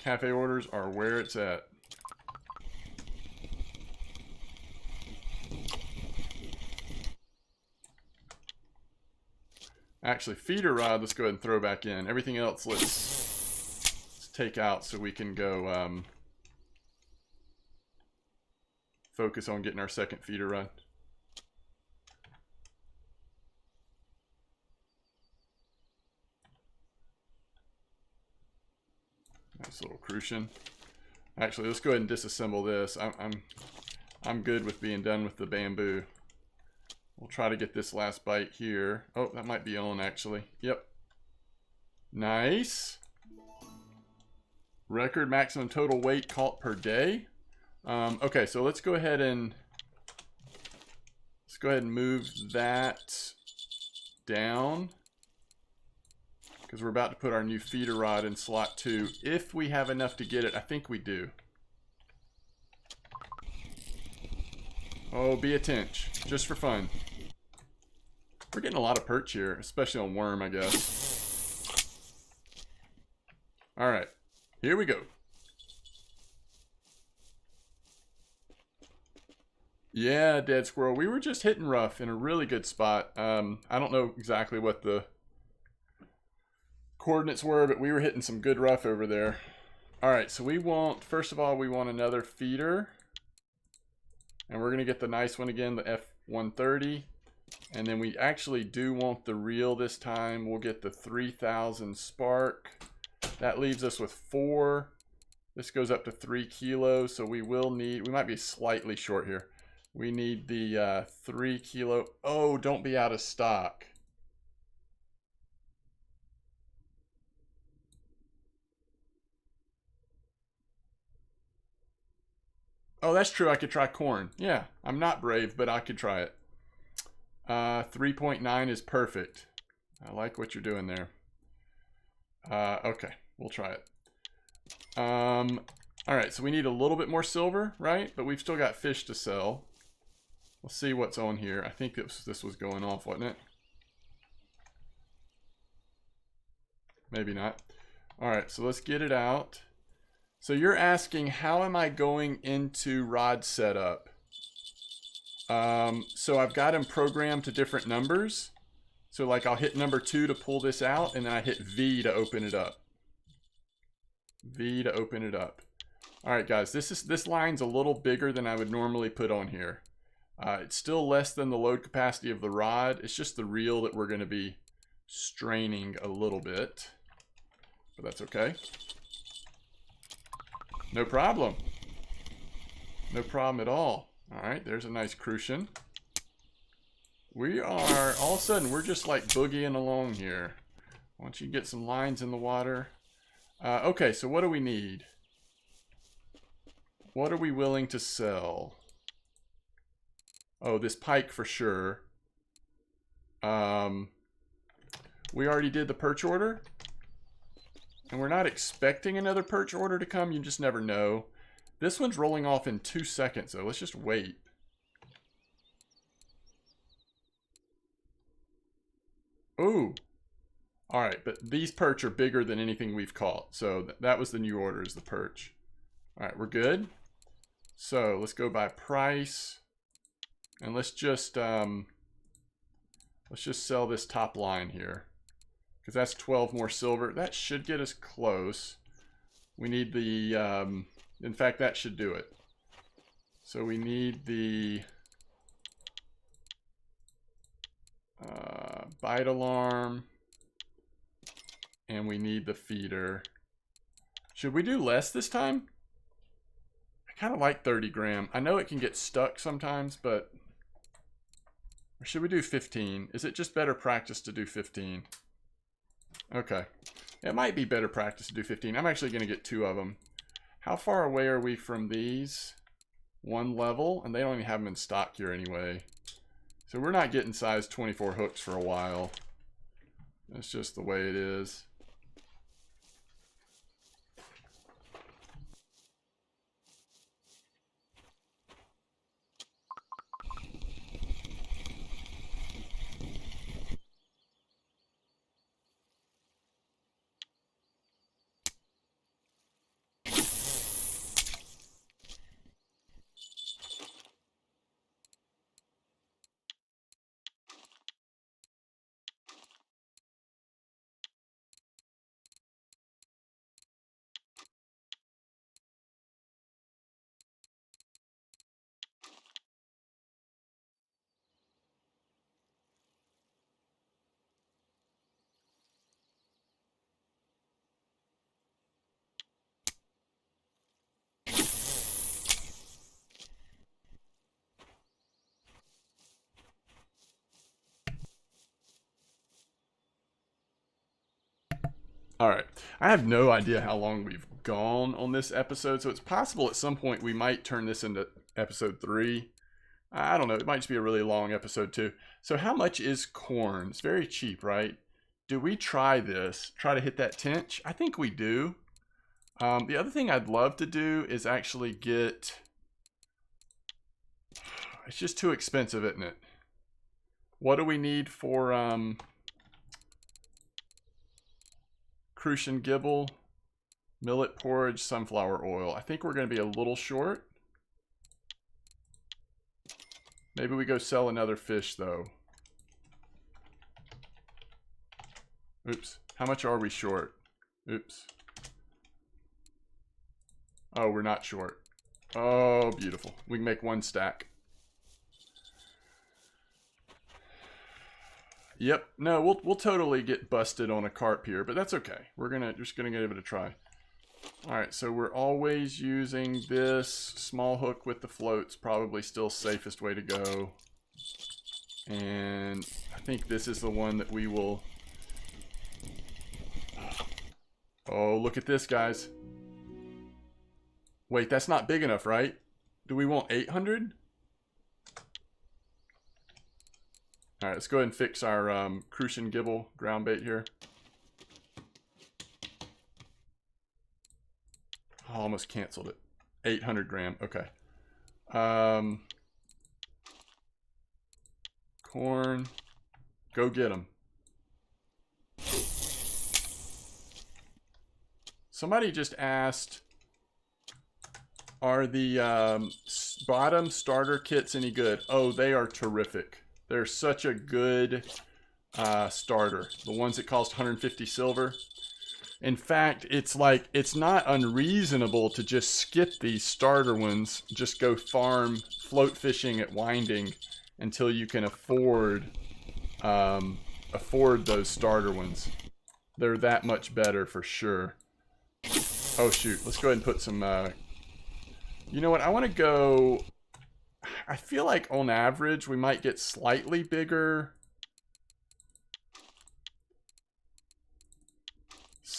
Cafe orders are where it's at. Actually, feeder rod, let's go ahead and throw back in. Everything else, let's take out so we can go focus on getting our second feeder rod. Nice little crucian. Actually, let's go ahead and disassemble this. I'm good with being done with the bamboo. We'll try to get this last bite here. Oh, that might be on actually. Yep. Nice. Record maximum total weight caught per day. Okay, so let's go ahead and move that down, because we're about to put our new feeder rod in slot 2. If we have enough to get it, I think we do. Oh, be a tench, just for fun. We're getting a lot of perch here, especially on worm, I guess. All right, here we go. Yeah, dead squirrel. We were just hitting rough in a really good spot. I don't know exactly what the coordinates were, but we were hitting some good rough over there. All right, so we want, first of all, we want another feeder. And we're going to get the nice one again, the F130. And then we actually do want the reel this time. We'll get the 3000 spark. That leaves us with 4. This goes up to 3 kilos, so we will need, we might be slightly short here. We need the 3 kilo. Oh, don't be out of stock. Oh, that's true. I could try corn. Yeah, I'm not brave, but I could try it. 3.9 is perfect. I like what you're doing there. Okay, we'll try it. All right, so we need a little bit more silver, right? But we've still got fish to sell. We'll see what's on here. I think this was going off, wasn't it? Maybe not. All right, so let's get it out. So you're asking, how am I going into rod setup? So I've got them programmed to different numbers. So like I'll hit number 2 to pull this out, and then I hit V to open it up. V to open it up. All right, guys, this line's a little bigger than I would normally put on here. It's still less than the load capacity of the rod. It's just the reel that we're going to be straining a little bit, but that's okay. No problem. No problem at all. All right, there's a nice crucian. We are, all of a sudden, we're just like boogieing along here. Once you get some lines in the water. Okay, so what do we need? What are we willing to sell? Oh, this pike for sure. We already did the perch order. And we're not expecting another perch order to come. You just never know. This one's rolling off in 2 seconds, so let's just wait. Ooh. Alright, but these perch are bigger than anything we've caught. So that was the new order, is the perch. Alright, we're good. So let's go by price. And let's just sell this top line here. Because that's 12 more silver. That should get us close. We need the, in fact, that should do it. So we need the bite alarm. And we need the feeder. Should we do less this time? I kind of like 30 gram. I know it can get stuck sometimes, but... Or should we do 15? Is it just better practice to do 15? Okay. It might be better practice to do 15. I'm actually going to get 2 of them. How far away are we from these? 1 level? And they don't even have them in stock here anyway. So we're not getting size 24 hooks for a while. That's just the way it is. All right. I have no idea how long we've gone on this episode, so it's possible at some point we might turn this into episode 3. I don't know. It might just be a really long episode too. So how much is corn? It's very cheap, right? Do we try this? Try to hit that tench? I think we do. The other thing I'd love to do is actually get... It's just too expensive, isn't it? What do we need for... Crucian Gibble, millet porridge, sunflower oil. I think we're going to be a little short. Maybe we go sell another fish, though. Oops. How much are we short? Oops. Oh, we're not short. Oh, beautiful. We can make 1 stack. Yep. No, we'll totally get busted on a carp here, but that's okay. We're just gonna give it a try. All right, so we're always using this small hook with the floats. Probably still safest way to go. And I think this is the one that we will... Oh, look at this, guys. Wait, that's not big enough, right? Do we want 800? All right, let's go ahead and fix our Crucian Gibble ground bait here. Oh, almost canceled it. 800 gram. Okay. Corn. Go get them. Somebody just asked, are the bottom starter kits any good? Oh, they are terrific. They're such a good starter. The ones that cost 150 silver. In fact, it's like, it's not unreasonable to just skip these starter ones. Just go farm float fishing at Winding until you can afford those starter ones. They're that much better for sure. Oh shoot, let's go ahead and put some... you know what, I want to go... I feel like on average we might get slightly bigger.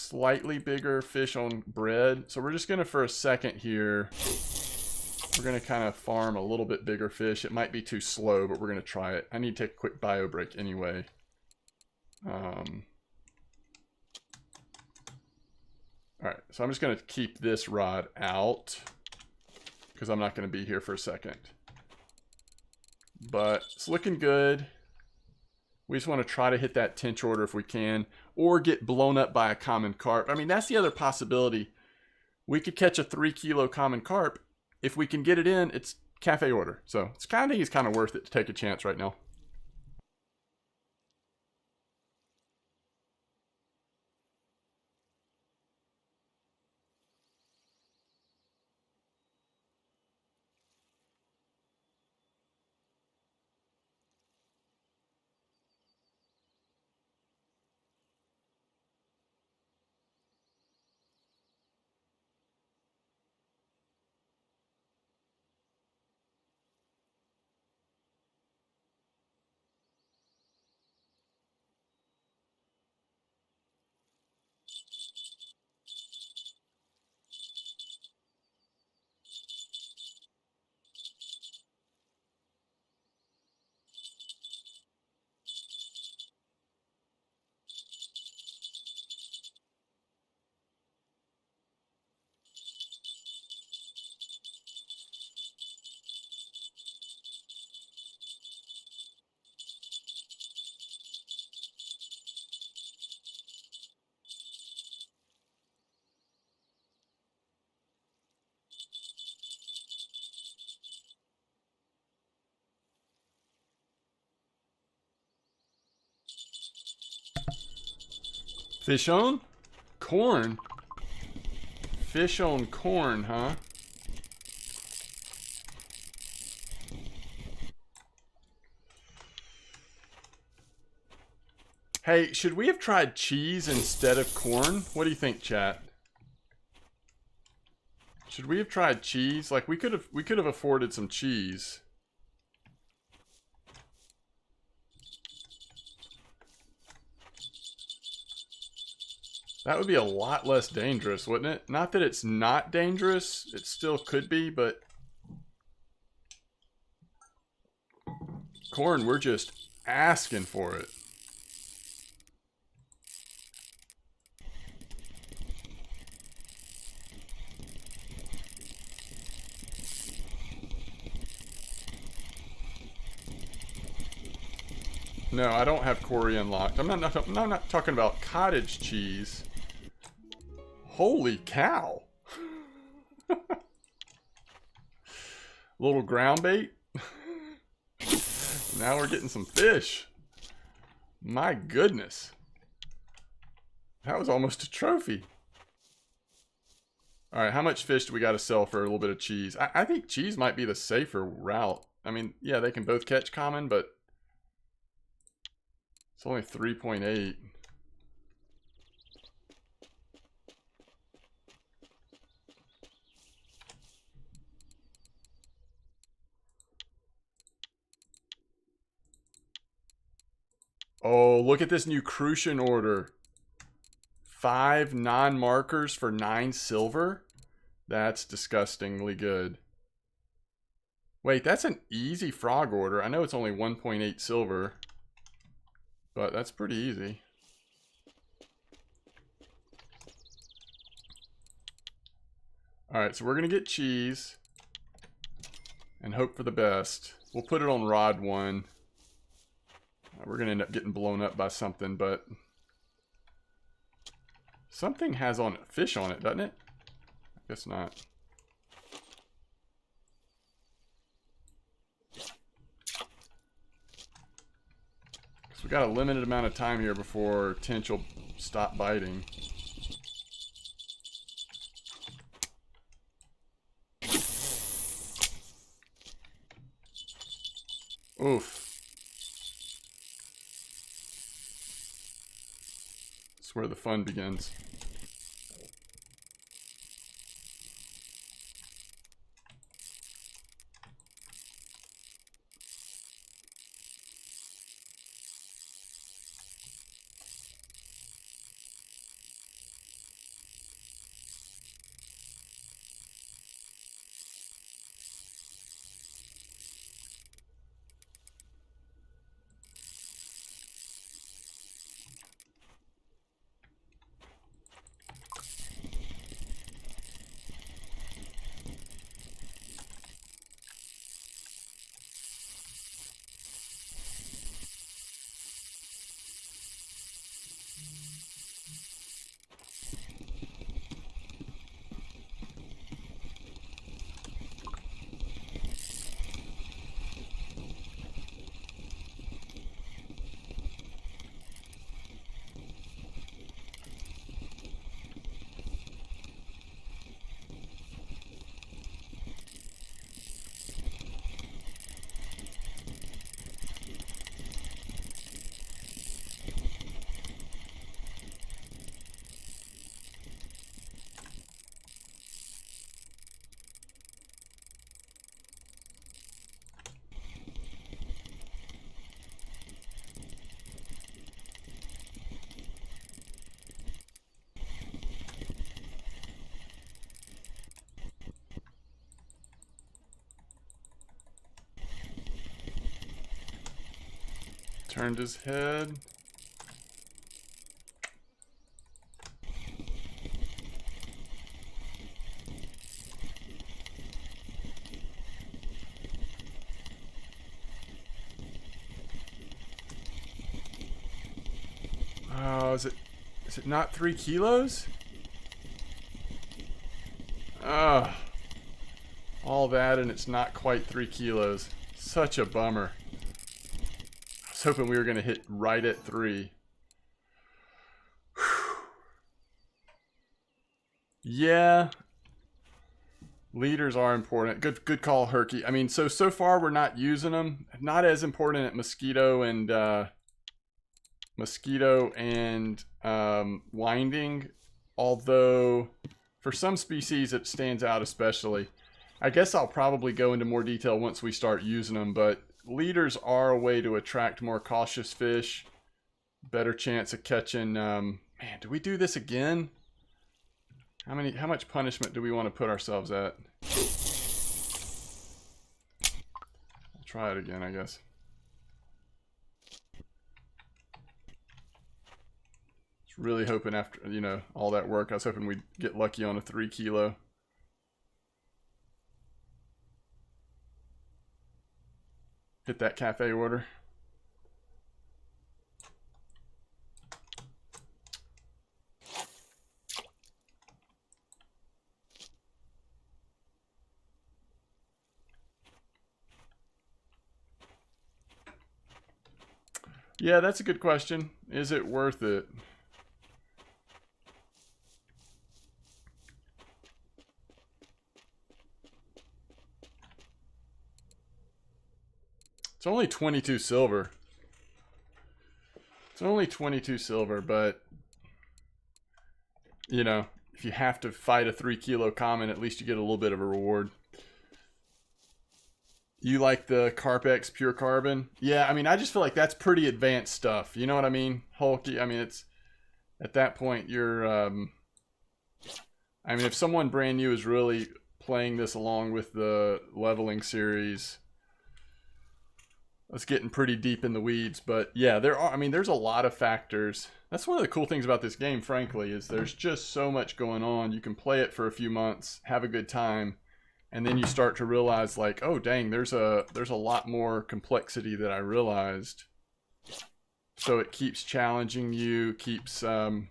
slightly bigger fish on bread. So we're just going to, for a second here, we're going to kind of farm a little bit bigger fish. It might be too slow, but we're going to try it. I need to take a quick bio break anyway. Alright, so I'm just going to keep this rod out because I'm not going to be here for a second. But it's looking good. We just want to try to hit that tench order if we can, or get blown up by a common carp. I mean, that's the other possibility. We could catch a 3-kilo common carp. If we can get it in, it's cafe order. So it's kind of worth it to take a chance right now. Fish on? Corn? Fish on corn, huh? Hey, should we have tried cheese instead of corn? What do you think, chat? Should we have tried cheese? Like we could have afforded some cheese. That would be a lot less dangerous, wouldn't it? Not that it's not dangerous. It still could be, but... corn, we're just asking for it. No, I don't have Quarry unlocked. I'm not talking about cottage cheese. Holy cow. Little ground bait. Now we're getting some fish. My goodness. That was almost a trophy. Alright, how much fish do we got to sell for a little bit of cheese? I think cheese might be the safer route. I mean, yeah, they can both catch common, but it's only 3.8. Oh, look at this new Crucian order. 5 non-markers for 9 silver? That's disgustingly good. Wait, that's an easy frog order. I know it's only 1.8 silver, but that's pretty easy. Alright, so we're going to get cheese and hope for the best. We'll put it on rod 1. We're going to end up getting blown up by something, but something has on fish on it, doesn't it? I guess not. So we got a limited amount of time here before Tench will stop biting. Oof. That's where the fun begins. Turned his head. Oh, is it not 3 kilos? Ah, all that and it's not quite 3 kilos. Such a bummer. I was hoping we were going to hit right at 3. Yeah. Leaders are important. Good call, Herky. I mean, so far we're not using them. Not as important at mosquito and winding, although for some species it stands out especially. I guess I'll probably go into more detail once we start using them, but leaders are a way to attract more cautious fish. Better chance of catching, man, do we do this again? How much punishment do we want to put ourselves at? I'll try it again, I guess. Just really hoping after, you know, all that work, I was hoping we'd get lucky on a 3 kilo. Hit that cafe order. Yeah, that's a good question. Is it worth it? It's only 22 silver. It's only 22 silver, but you know, if you have to fight a 3 kilo common, at least you get a little bit of a reward. You like the Carpex Pure Carbon? Yeah, I mean, I just feel like that's pretty advanced stuff. You know what I mean? Hulky, I mean, it's at that point you're I mean, if someone brand new is really playing this along with the leveling series, that's getting pretty deep in the weeds. But yeah, I mean, there's a lot of factors. That's one of the cool things about this game, frankly, is there's just so much going on. You can play it for a few months, have a good time, and then you start to realize, like, oh dang, there's a lot more complexity that I realized. So it keeps challenging you, keeps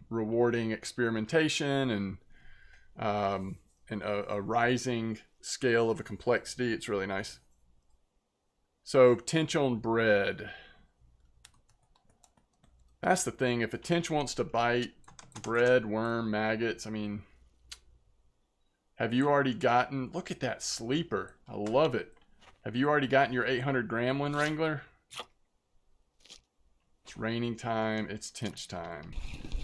rewarding experimentation and a rising scale of a complexity. It's really nice. So tench on bread. That's the thing. If a tench wants to bite bread, worm, maggots, I mean, have you already gotten... Look at that sleeper. I love it. Have you already gotten your 800 Gremlin Wrangler? It's raining time. It's tench time.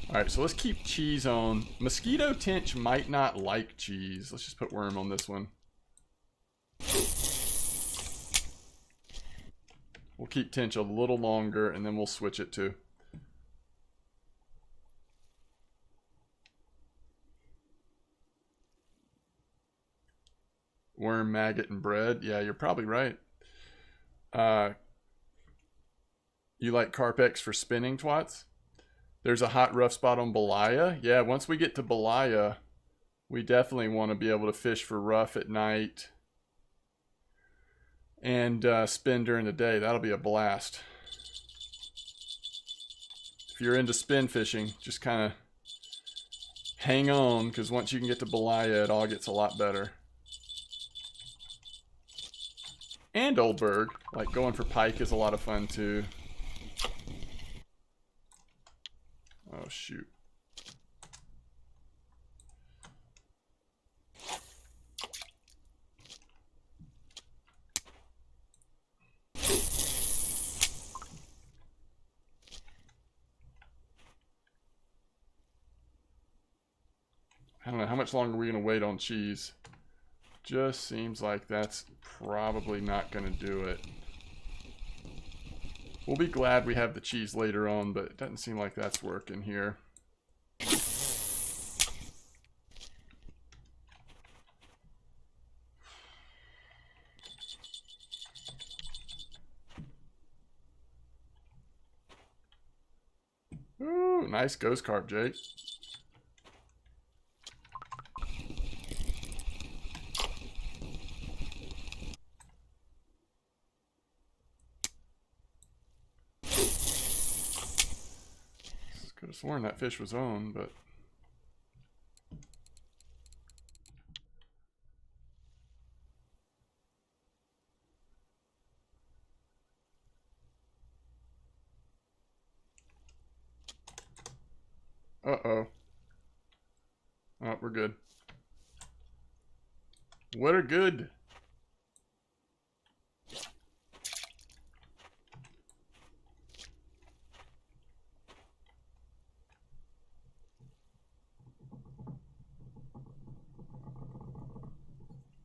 Alright, so let's keep cheese on. Mosquito tench might not like cheese. Let's just put worm on this one. We'll keep tench a little longer and then we'll switch it to. Worm, maggot, and bread. Yeah, you're probably right. You like Carpex for spinning, twats? There's a hot rough spot on Belaya. Yeah, once we get to Belaya, we definitely want to be able to fish for rough at night and spin during the day. That'll be a blast. If you're into spin fishing, just kind of hang on, because once you can get to Belaya, it all gets a lot better. And Oldberg, like going for pike is a lot of fun too. Oh shoot. I don't know, how much longer are we going to wait on cheese? Just seems like that's probably not going to do it. We'll be glad we have the cheese later on, but it doesn't seem like that's working here. Ooh, nice ghost carp, Jake. Could have sworn that fish was on, but... Uh-oh. Oh, we're good. We're good.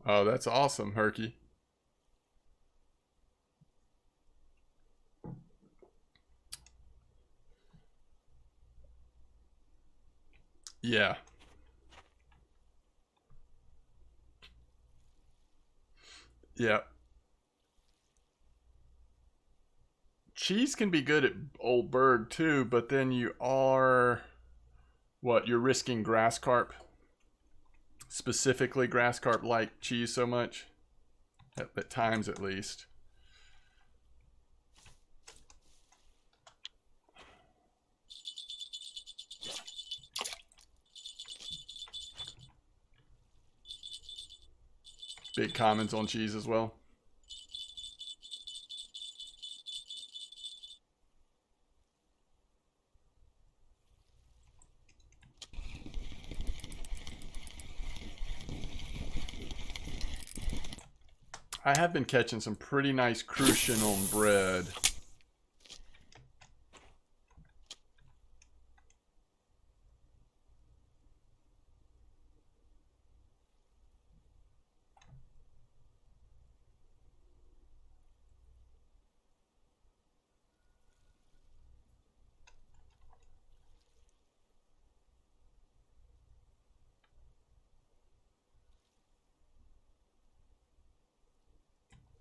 Oh, that's awesome, Herky. Yeah. Yeah. Cheese can be good at Old Berg too, but then you are... What, you're risking grass carp? Specifically grass carp like cheese so much? At times at least. Big comments on cheese as well. I have been catching some pretty nice crucian on bread.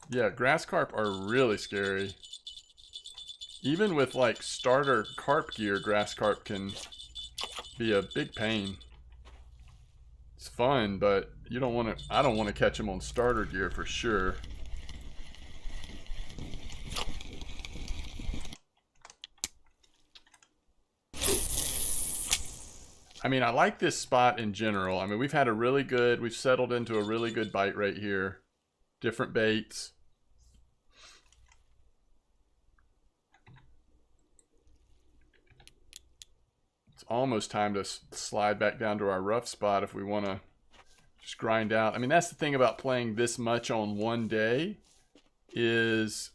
Yeah, grass carp are really scary. Even with like starter carp gear, grass carp can be a big pain. It's fun, but you don't want to. I don't want to catch them on starter gear for sure. I mean, I like this spot in general. I mean, we've settled into a really good bite right here. Different baits. It's almost time to slide back down to our rough spot if we want to just grind out. I mean, that's the thing about playing this much on one day is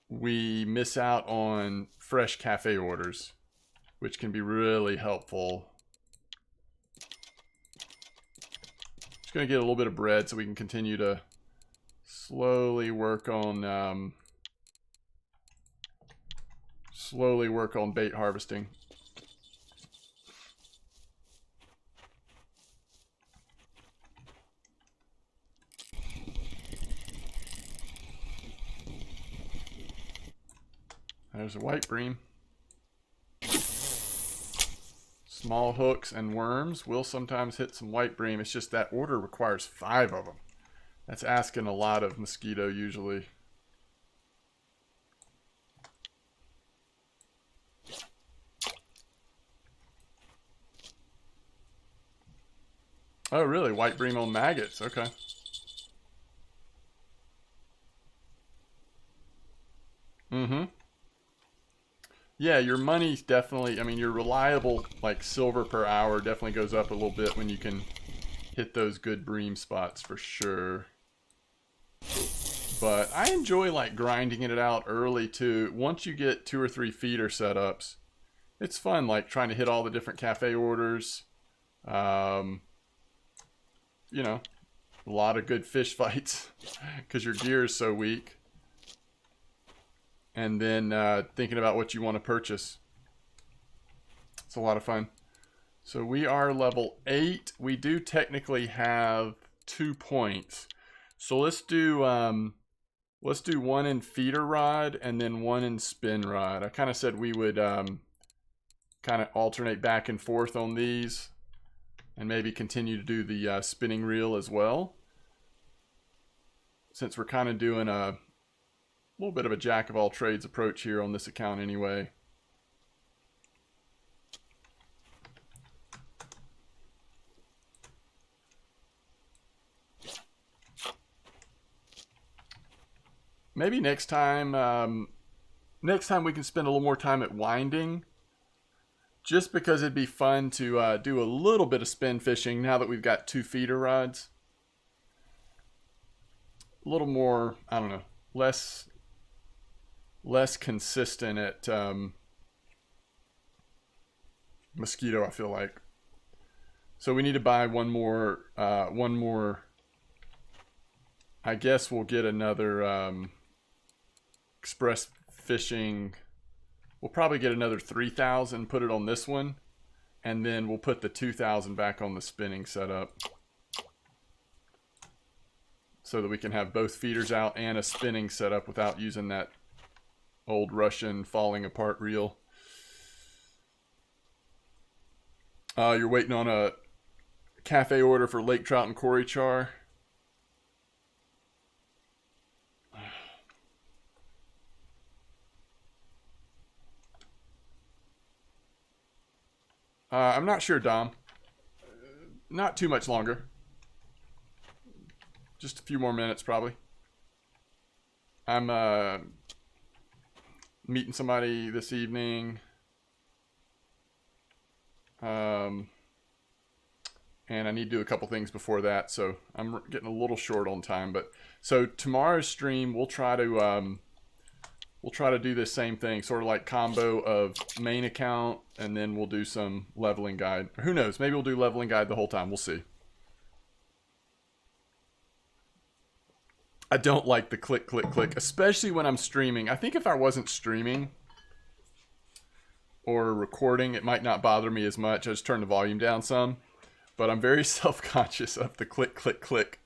we miss out on fresh cafe orders, which can be really helpful. Just going to get a little bit of bread so we can continue to slowly work on bait harvesting. There's a white bream. Small hooks and worms will sometimes hit some white bream. It's just that order requires 5 of them. That's asking a lot of mosquito usually. Oh, really? White bream on maggots. Okay. Mm-hmm. Yeah, your money's definitely, I mean, your reliable, like, silver per hour definitely goes up a little bit when you can hit those good bream spots for sure. But I enjoy, like, grinding it out early, too. Once you get 2 or 3 feeder setups, it's fun, like, trying to hit all the different cafe orders. You know, a lot of good fish fights because your gear is so weak. And then thinking about what you want to purchase. It's a lot of fun. So we are level 8. We do technically have 2 points. So let's do Let's do one in feeder rod and then one in spin rod. I kind of said we would kind of alternate back and forth on these and maybe continue to do the spinning reel as well, since we're kind of doing a little bit of a jack of all trades approach here on this account anyway. Maybe next time we can spend a little more time at winding, just because it'd be fun to do a little bit of spin fishing now that we've got 2 feeder rods. A little more, I don't know, less consistent at mosquito, I feel like. So we need to buy one more. I guess we'll get another express fishing. We'll probably get another 3,000, put it on this one, and then we'll put the 2,000 back on the spinning setup, so that we can have both feeders out and a spinning setup without using that old Russian falling apart reel. You're waiting on a cafe order for lake trout and Cory char. I'm not sure, Dom. Not too much longer. Just a few more minutes, probably. I'm meeting somebody this evening. And I need to do a couple things before that, so I'm getting a little short on time. But so tomorrow's stream, we'll try to do this same thing, sort of like combo of main account, and then we'll do some leveling guide. Or who knows? Maybe we'll do leveling guide the whole time. We'll see. I don't like the click, click, click, especially when I'm streaming. I think if I wasn't streaming or recording, it might not bother me as much. I just turn the volume down some. But I'm very self-conscious of the click, click, click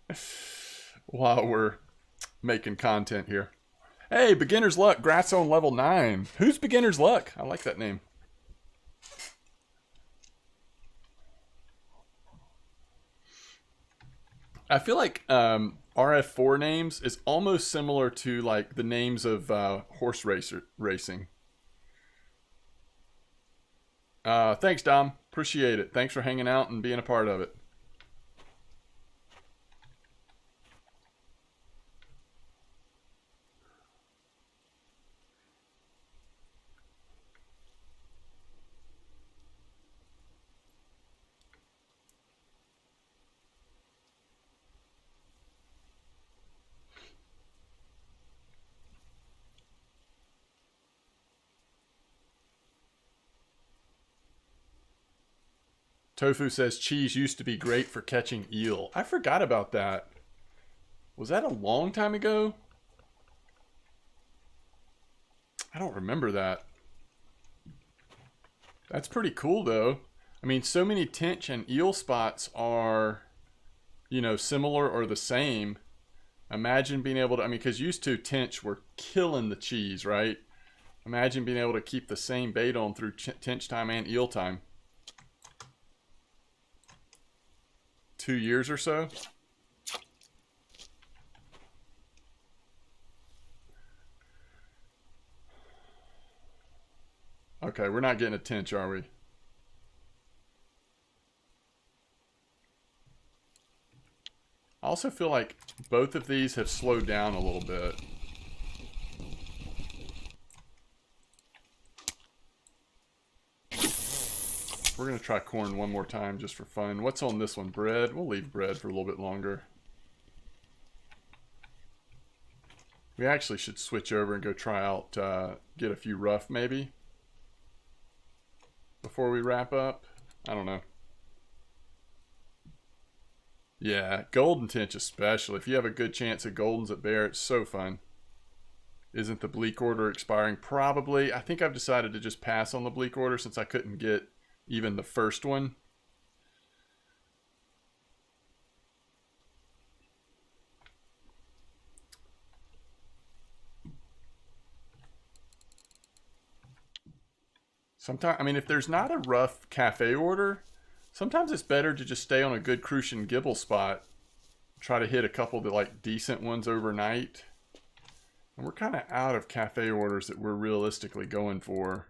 while we're making content here. Hey, Beginner's Luck, Grats on level 9. Who's Beginner's Luck? I like that name. I feel like RF4 names is almost similar to like the names of horse racing. Thanks, Dom. Appreciate it. Thanks for hanging out and being a part of it. Tofu says cheese used to be great for catching eel. I forgot about that. Was that a long time ago? I don't remember that. That's pretty cool though. I mean, so many tench and eel spots are, you know, similar or the same. Imagine being able to, I mean, because used to tench were killing the cheese, right? Imagine being able to keep the same bait on through tench time and eel time. 2 years or so. Okay, we're not getting a tench, are we? I also feel like both of these have slowed down a little bit. We're going to try corn one more time just for fun. What's on this one? Bread? We'll leave bread for a little bit longer. We actually should switch over and go try out, get a few rough maybe, before we wrap up. I don't know. Yeah, golden tench especially. If you have a good chance at goldens at Bear, it's so fun. Isn't the bleak order expiring? Probably. I think I've decided to just pass on the bleak order since I couldn't get even the first one. Sometimes, I mean, if there's not a rough cafe order, sometimes it's better to just stay on a good Crucian Gibble spot. Try to hit a couple of like decent ones overnight. And we're kind of out of cafe orders that we're realistically going for.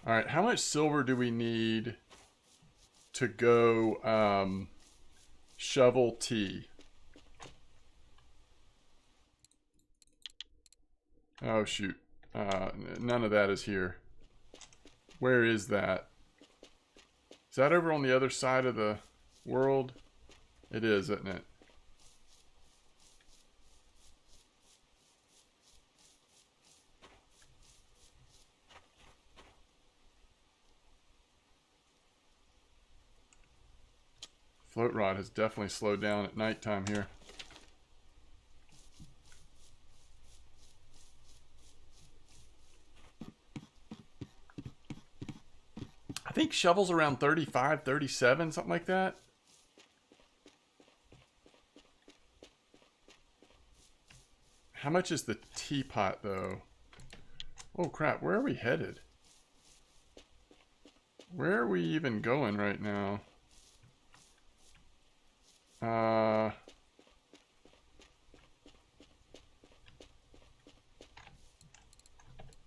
All right, how much silver do we need to go shovel tea? Oh, shoot. None of that is here. Where is that? Is that over on the other side of the world? It is, isn't it? Float rod has definitely slowed down at nighttime here. I think shovel's around 35, 37, something like that. How much is the teapot, though? Oh, crap. Where are we headed? Where are we even going right now?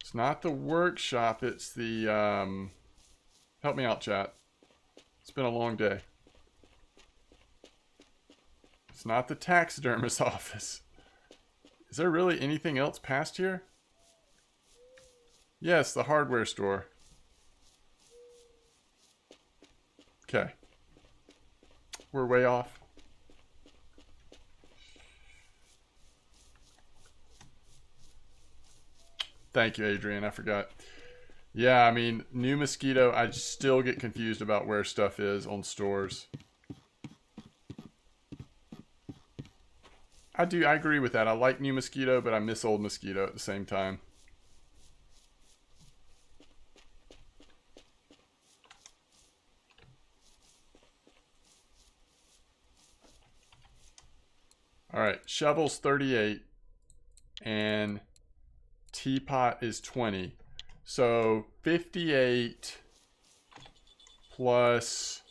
It's not the workshop. It's the, help me out, chat. It's been a long day. It's not the taxidermist's office. Is there really anything else past here? Yes, the hardware store. Okay. We're way off. Thank you, Adrian. I forgot. Yeah, I mean, New Mosquito, I still get confused about where stuff is on stores. I agree with that. I like New Mosquito, but I miss Old Mosquito at the same time. All right, shovel's 38 and teapot is 20. So 58 plus,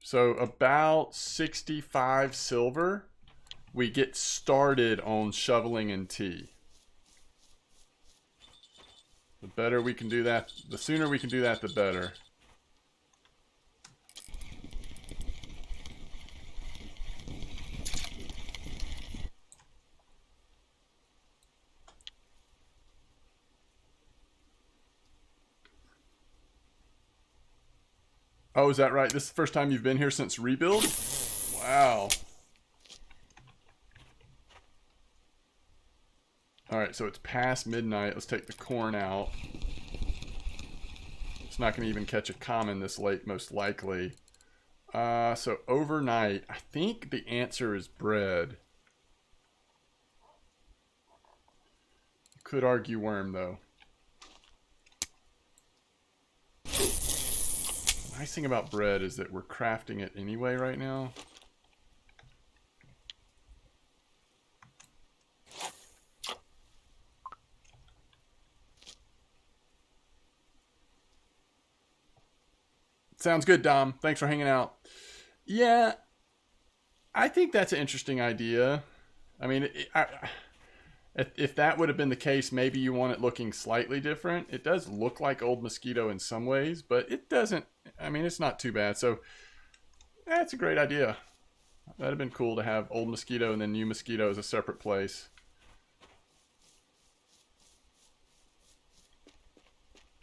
so about 65 silver. We get started on shoveling and tea. The better we can do that, the sooner we can do that, the better. Oh, is that right? This is the first time you've been here since rebuild? Wow. Alright, so it's past midnight. Let's take the corn out. It's not going to even catch a common this late, most likely. So overnight, I think the answer is bread. Could argue worm, though. The nice thing about bread is that we're crafting it anyway right now. Sounds good, Dom. Thanks for hanging out. Yeah, I think that's an interesting idea. I mean, if that would have been the case, maybe you want it looking slightly different. It does look like Old Mosquito in some ways, but it doesn't. I mean, it's not too bad. So that's a great idea. That'd have been cool to have Old Mosquito and then New Mosquito as a separate place.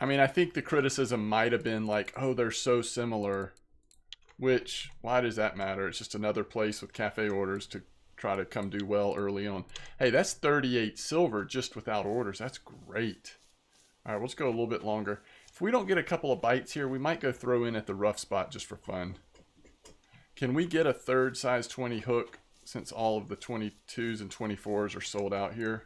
I mean, I think the criticism might have been like, oh, they're so similar. Which, why does that matter? It's just another place with cafe orders to try to come do well early on. Hey, that's 38 silver just without orders. That's great. All right, let's go a little bit longer. If we don't get a couple of bites here, we might go throw in at the rough spot just for fun. Can we get a third size 20 hook since all of the 22s and 24s are sold out here?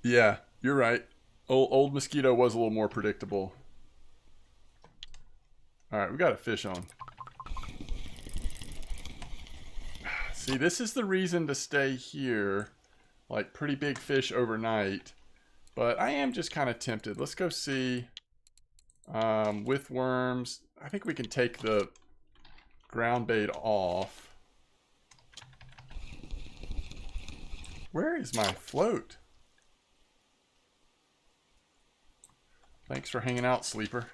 Yeah, you're right. Old Mosquito was a little more predictable. All right, we got a fish on. See, this is the reason to stay here. Like, pretty big fish overnight. But I am just kind of tempted. Let's go see. With worms, I think we can take the ground bait off. Where is my float? Thanks for hanging out, Sleeper.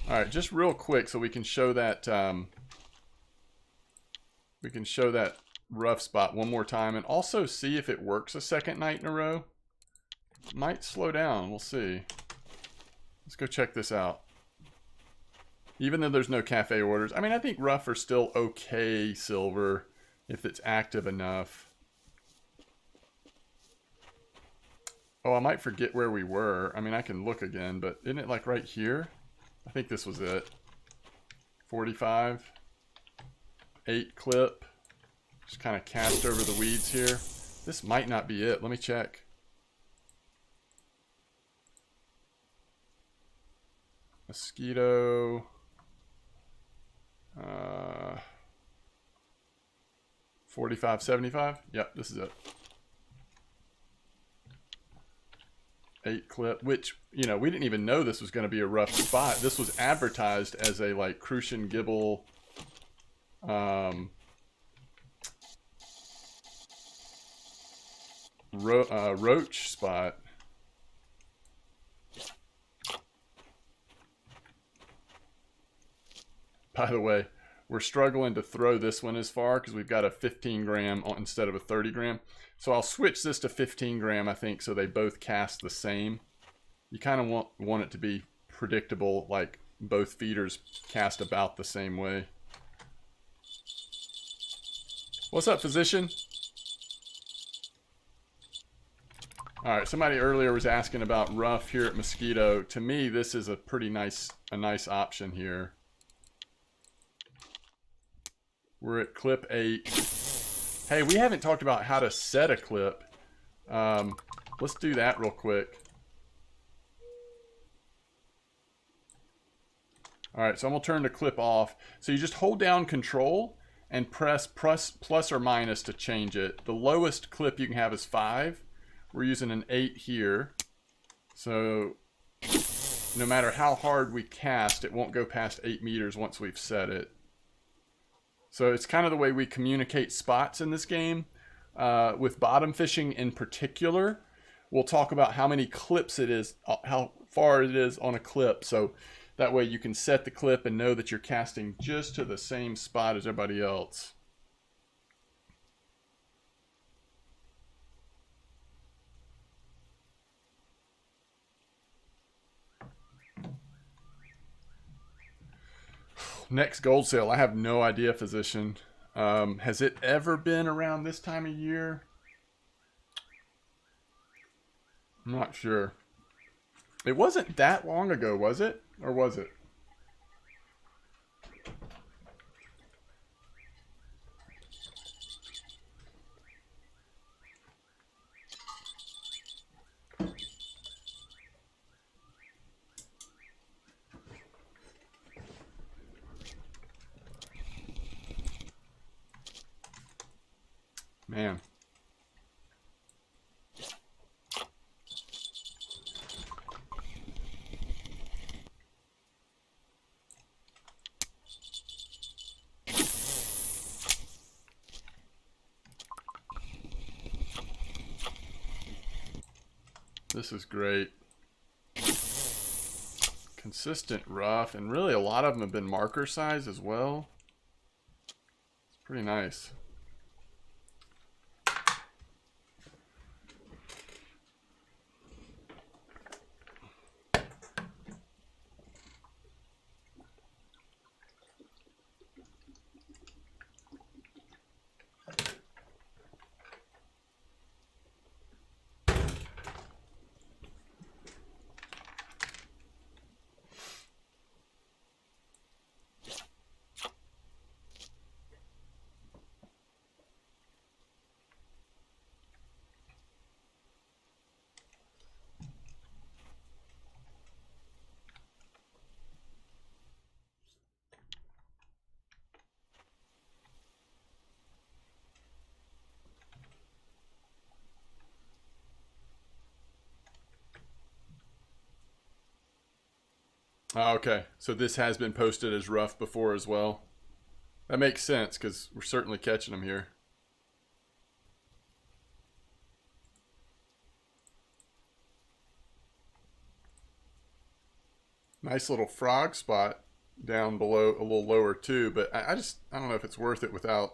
Alright, just real quick so we can show that rough spot one more time and also see if it works a second night in a row. It might slow down, we'll see. Let's go check this out. Even though there's no cafe orders, I mean, I think rough are still okay silver if it's active enough. Oh, I might forget where we were. I mean, I can look again, but isn't it like right here? I think this was it. 45. 8 clip. Just kind of cast over the weeds here. This might not be it. Let me check. Mosquito. 45, 75. Yep, this is it. 8 clip, which, you know, we didn't even know this was going to be a rough spot. This was advertised as a, like, Crucian Gibble, roach spot. By the way, we're struggling to throw this one as far because we've got a 15 gram instead of a 30 gram. So I'll switch this to 15 gram, I think, so they both cast the same. You kind of want it to be predictable, like both feeders cast about the same way. What's up, physician? All right, somebody earlier was asking about rough here at Mosquito. To me, this is a pretty nice option here. We're at clip 8. Hey, we haven't talked about how to set a clip. Let's do that real quick. Alright, so I'm going to turn the clip off. So you just hold down Control and press plus or minus to change it. The lowest clip you can have is 5. We're using an 8 here. So no matter how hard we cast, it won't go past 8 meters once we've set it. So it's kind of the way we communicate spots in this game. With bottom fishing in particular, we'll talk about how many clips it is, how far it is on a clip. So that way you can set the clip and know that you're casting just to the same spot as everybody else. Next gold sale, I have no idea, physician. Has it ever been around this time of year? I'm not sure. It wasn't that long ago, was it? Or was it? Man. This is great. Consistent rough, and really a lot of them have been marker size as well. It's pretty nice. Oh, okay, so this has been posted as rough before as well. That makes sense because we're certainly catching them here. Nice little frog spot down below, a little lower too, but I don't know if it's worth it without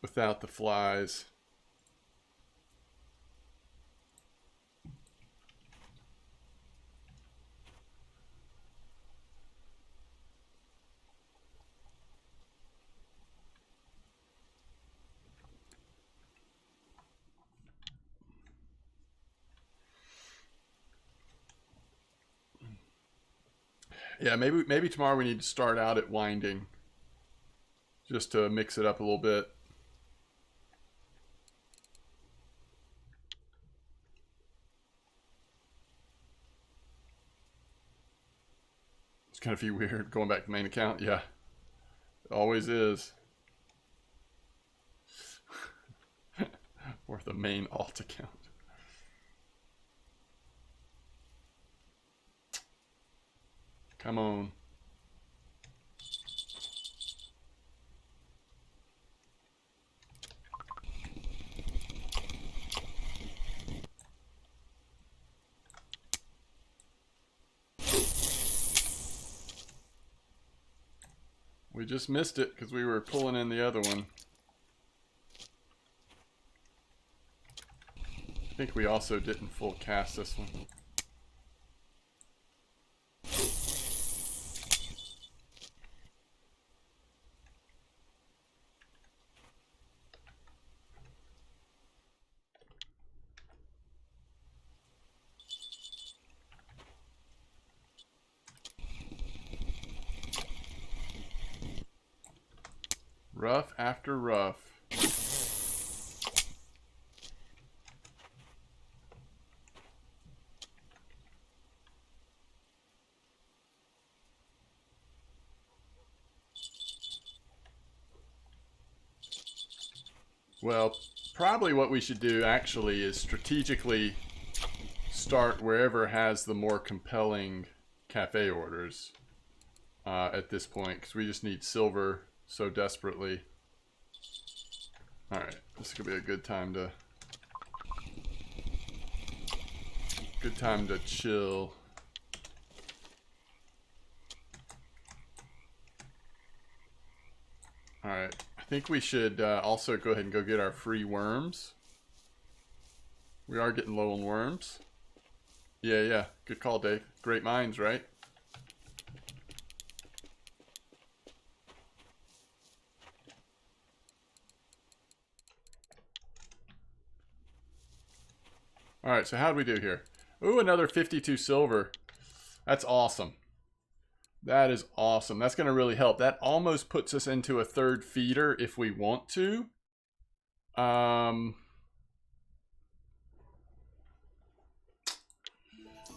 without the flies. Yeah, maybe tomorrow we need to start out at winding, just to mix it up a little bit. It's kind of feel weird going back to main account. Yeah, it always is. Or the main alt account. Come on. We just missed it because we were pulling in the other one. I think we also didn't full cast this one. Rough after rough. Well, probably what we should do actually is strategically start wherever has the more compelling cafe orders at this point, because we just need silver so desperately. Alright, this could be a good time to chill. Alright, I think we should also go ahead and go get our free worms. We are getting low on worms. Yeah, good call, Dave. Great minds, right? Alright, so how'd we do here? Ooh, another 52 silver. That's awesome. That is awesome. That's going to really help. That almost puts us into a third feeder if we want to.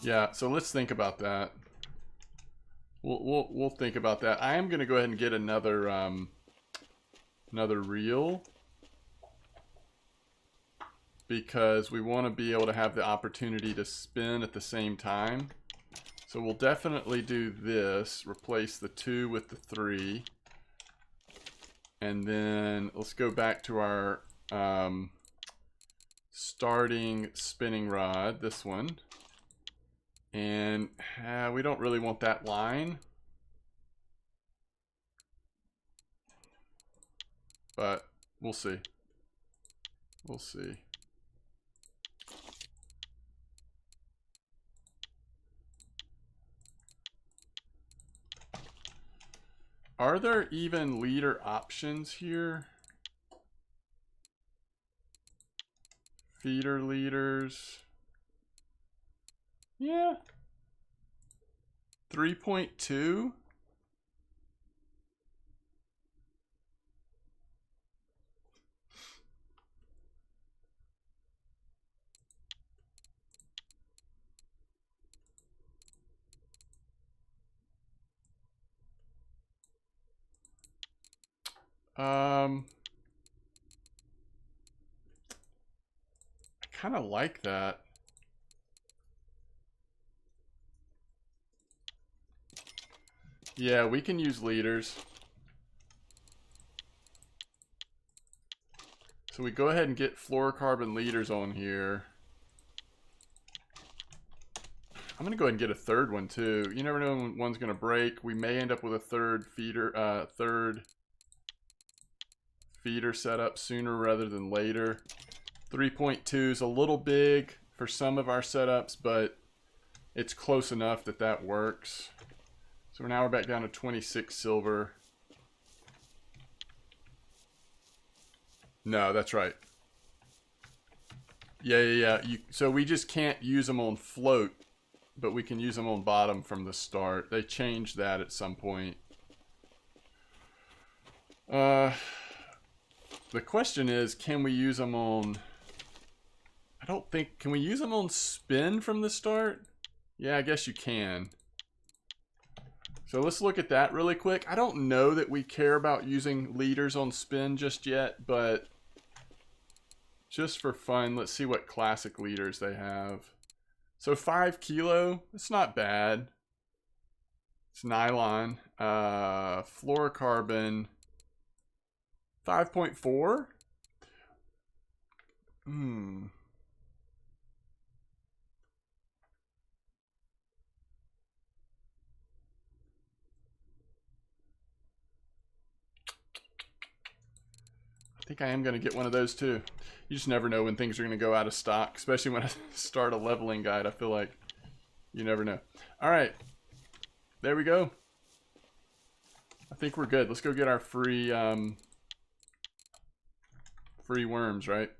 Yeah, so let's think about that. We'll think about that. I am gonna go ahead and get another another reel because we want to be able to have the opportunity to spin at the same time. So we'll definitely do this. Replace the 2 with the 3. And then let's go back to our starting spinning rod, this one. And we don't really want that line. But we'll see. We'll see. Are there even leader options here? Feeder leaders. Yeah. 3.2. I kind of like that. Yeah, we can use leaders. So we go ahead and get fluorocarbon leaders on here. I'm gonna go ahead and get a third one too. You never know when one's gonna break. We may end up with a third feeder setup sooner rather than later. 3.2 is a little big for some of our setups, but it's close enough that that works. So now we're back down to 26 silver. No, that's right. Yeah. So we just can't use them on float, but we can use them on bottom from the start. They changed that at some point. The question is, can we use them on... I don't think... Can we use them on spin from the start? Yeah, I guess you can. So let's look at that really quick. I don't know that we care about using leaders on spin just yet, but just for fun, let's see what classic leaders they have. So 5 kilo, it's not bad. It's nylon. Fluorocarbon, 5.4. I think I am going to get one of those too. You just never know when things are going to go out of stock, especially when I start a leveling guide. I feel like you never know. All right, there we go. I think we're good. Let's go get our free free worms, right?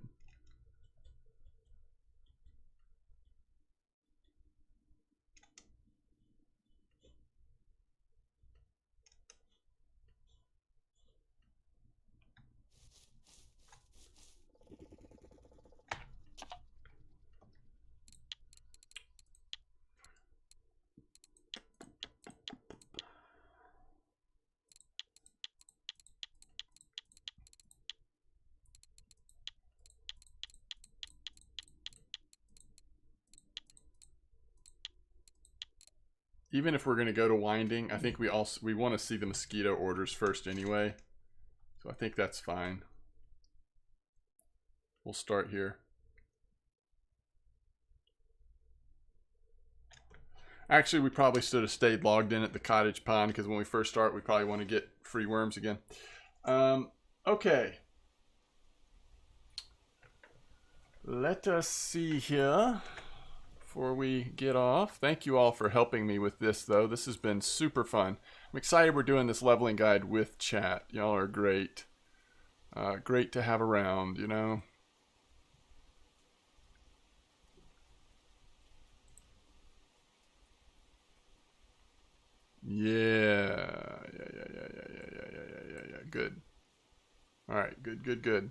Even if we're going to go to winding, I think we want to see the mosquito orders first anyway. So I think that's fine. We'll start here. Actually, we probably should have stayed logged in at the cottage pond because when we first start, we probably want to get free worms again. Okay. Let us see here before we get off. Thank you all for helping me with this, though. This has been super fun. I'm excited we're doing this leveling guide with chat. Y'all are great. Great to have around, you know. Yeah. Good. All right, good.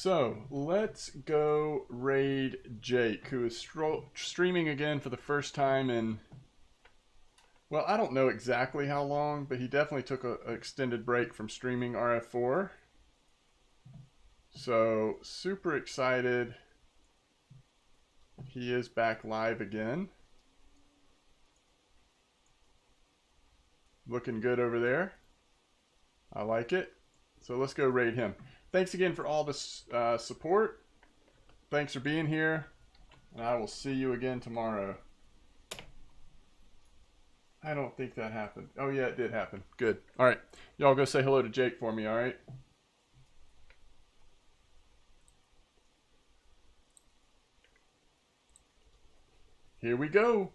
So let's go raid Jake, who is streaming again for the first time in, well, I don't know exactly how long, but he definitely took an extended break from streaming RF4. So super excited. He is back live again. Looking good over there. I like it. So let's go raid him. Thanks again for all this support. Thanks for being here. And I will see you again tomorrow. I don't think that happened. Oh, yeah, it did happen. Good. All right. Y'all go say hello to Jake for me, all right? Here we go.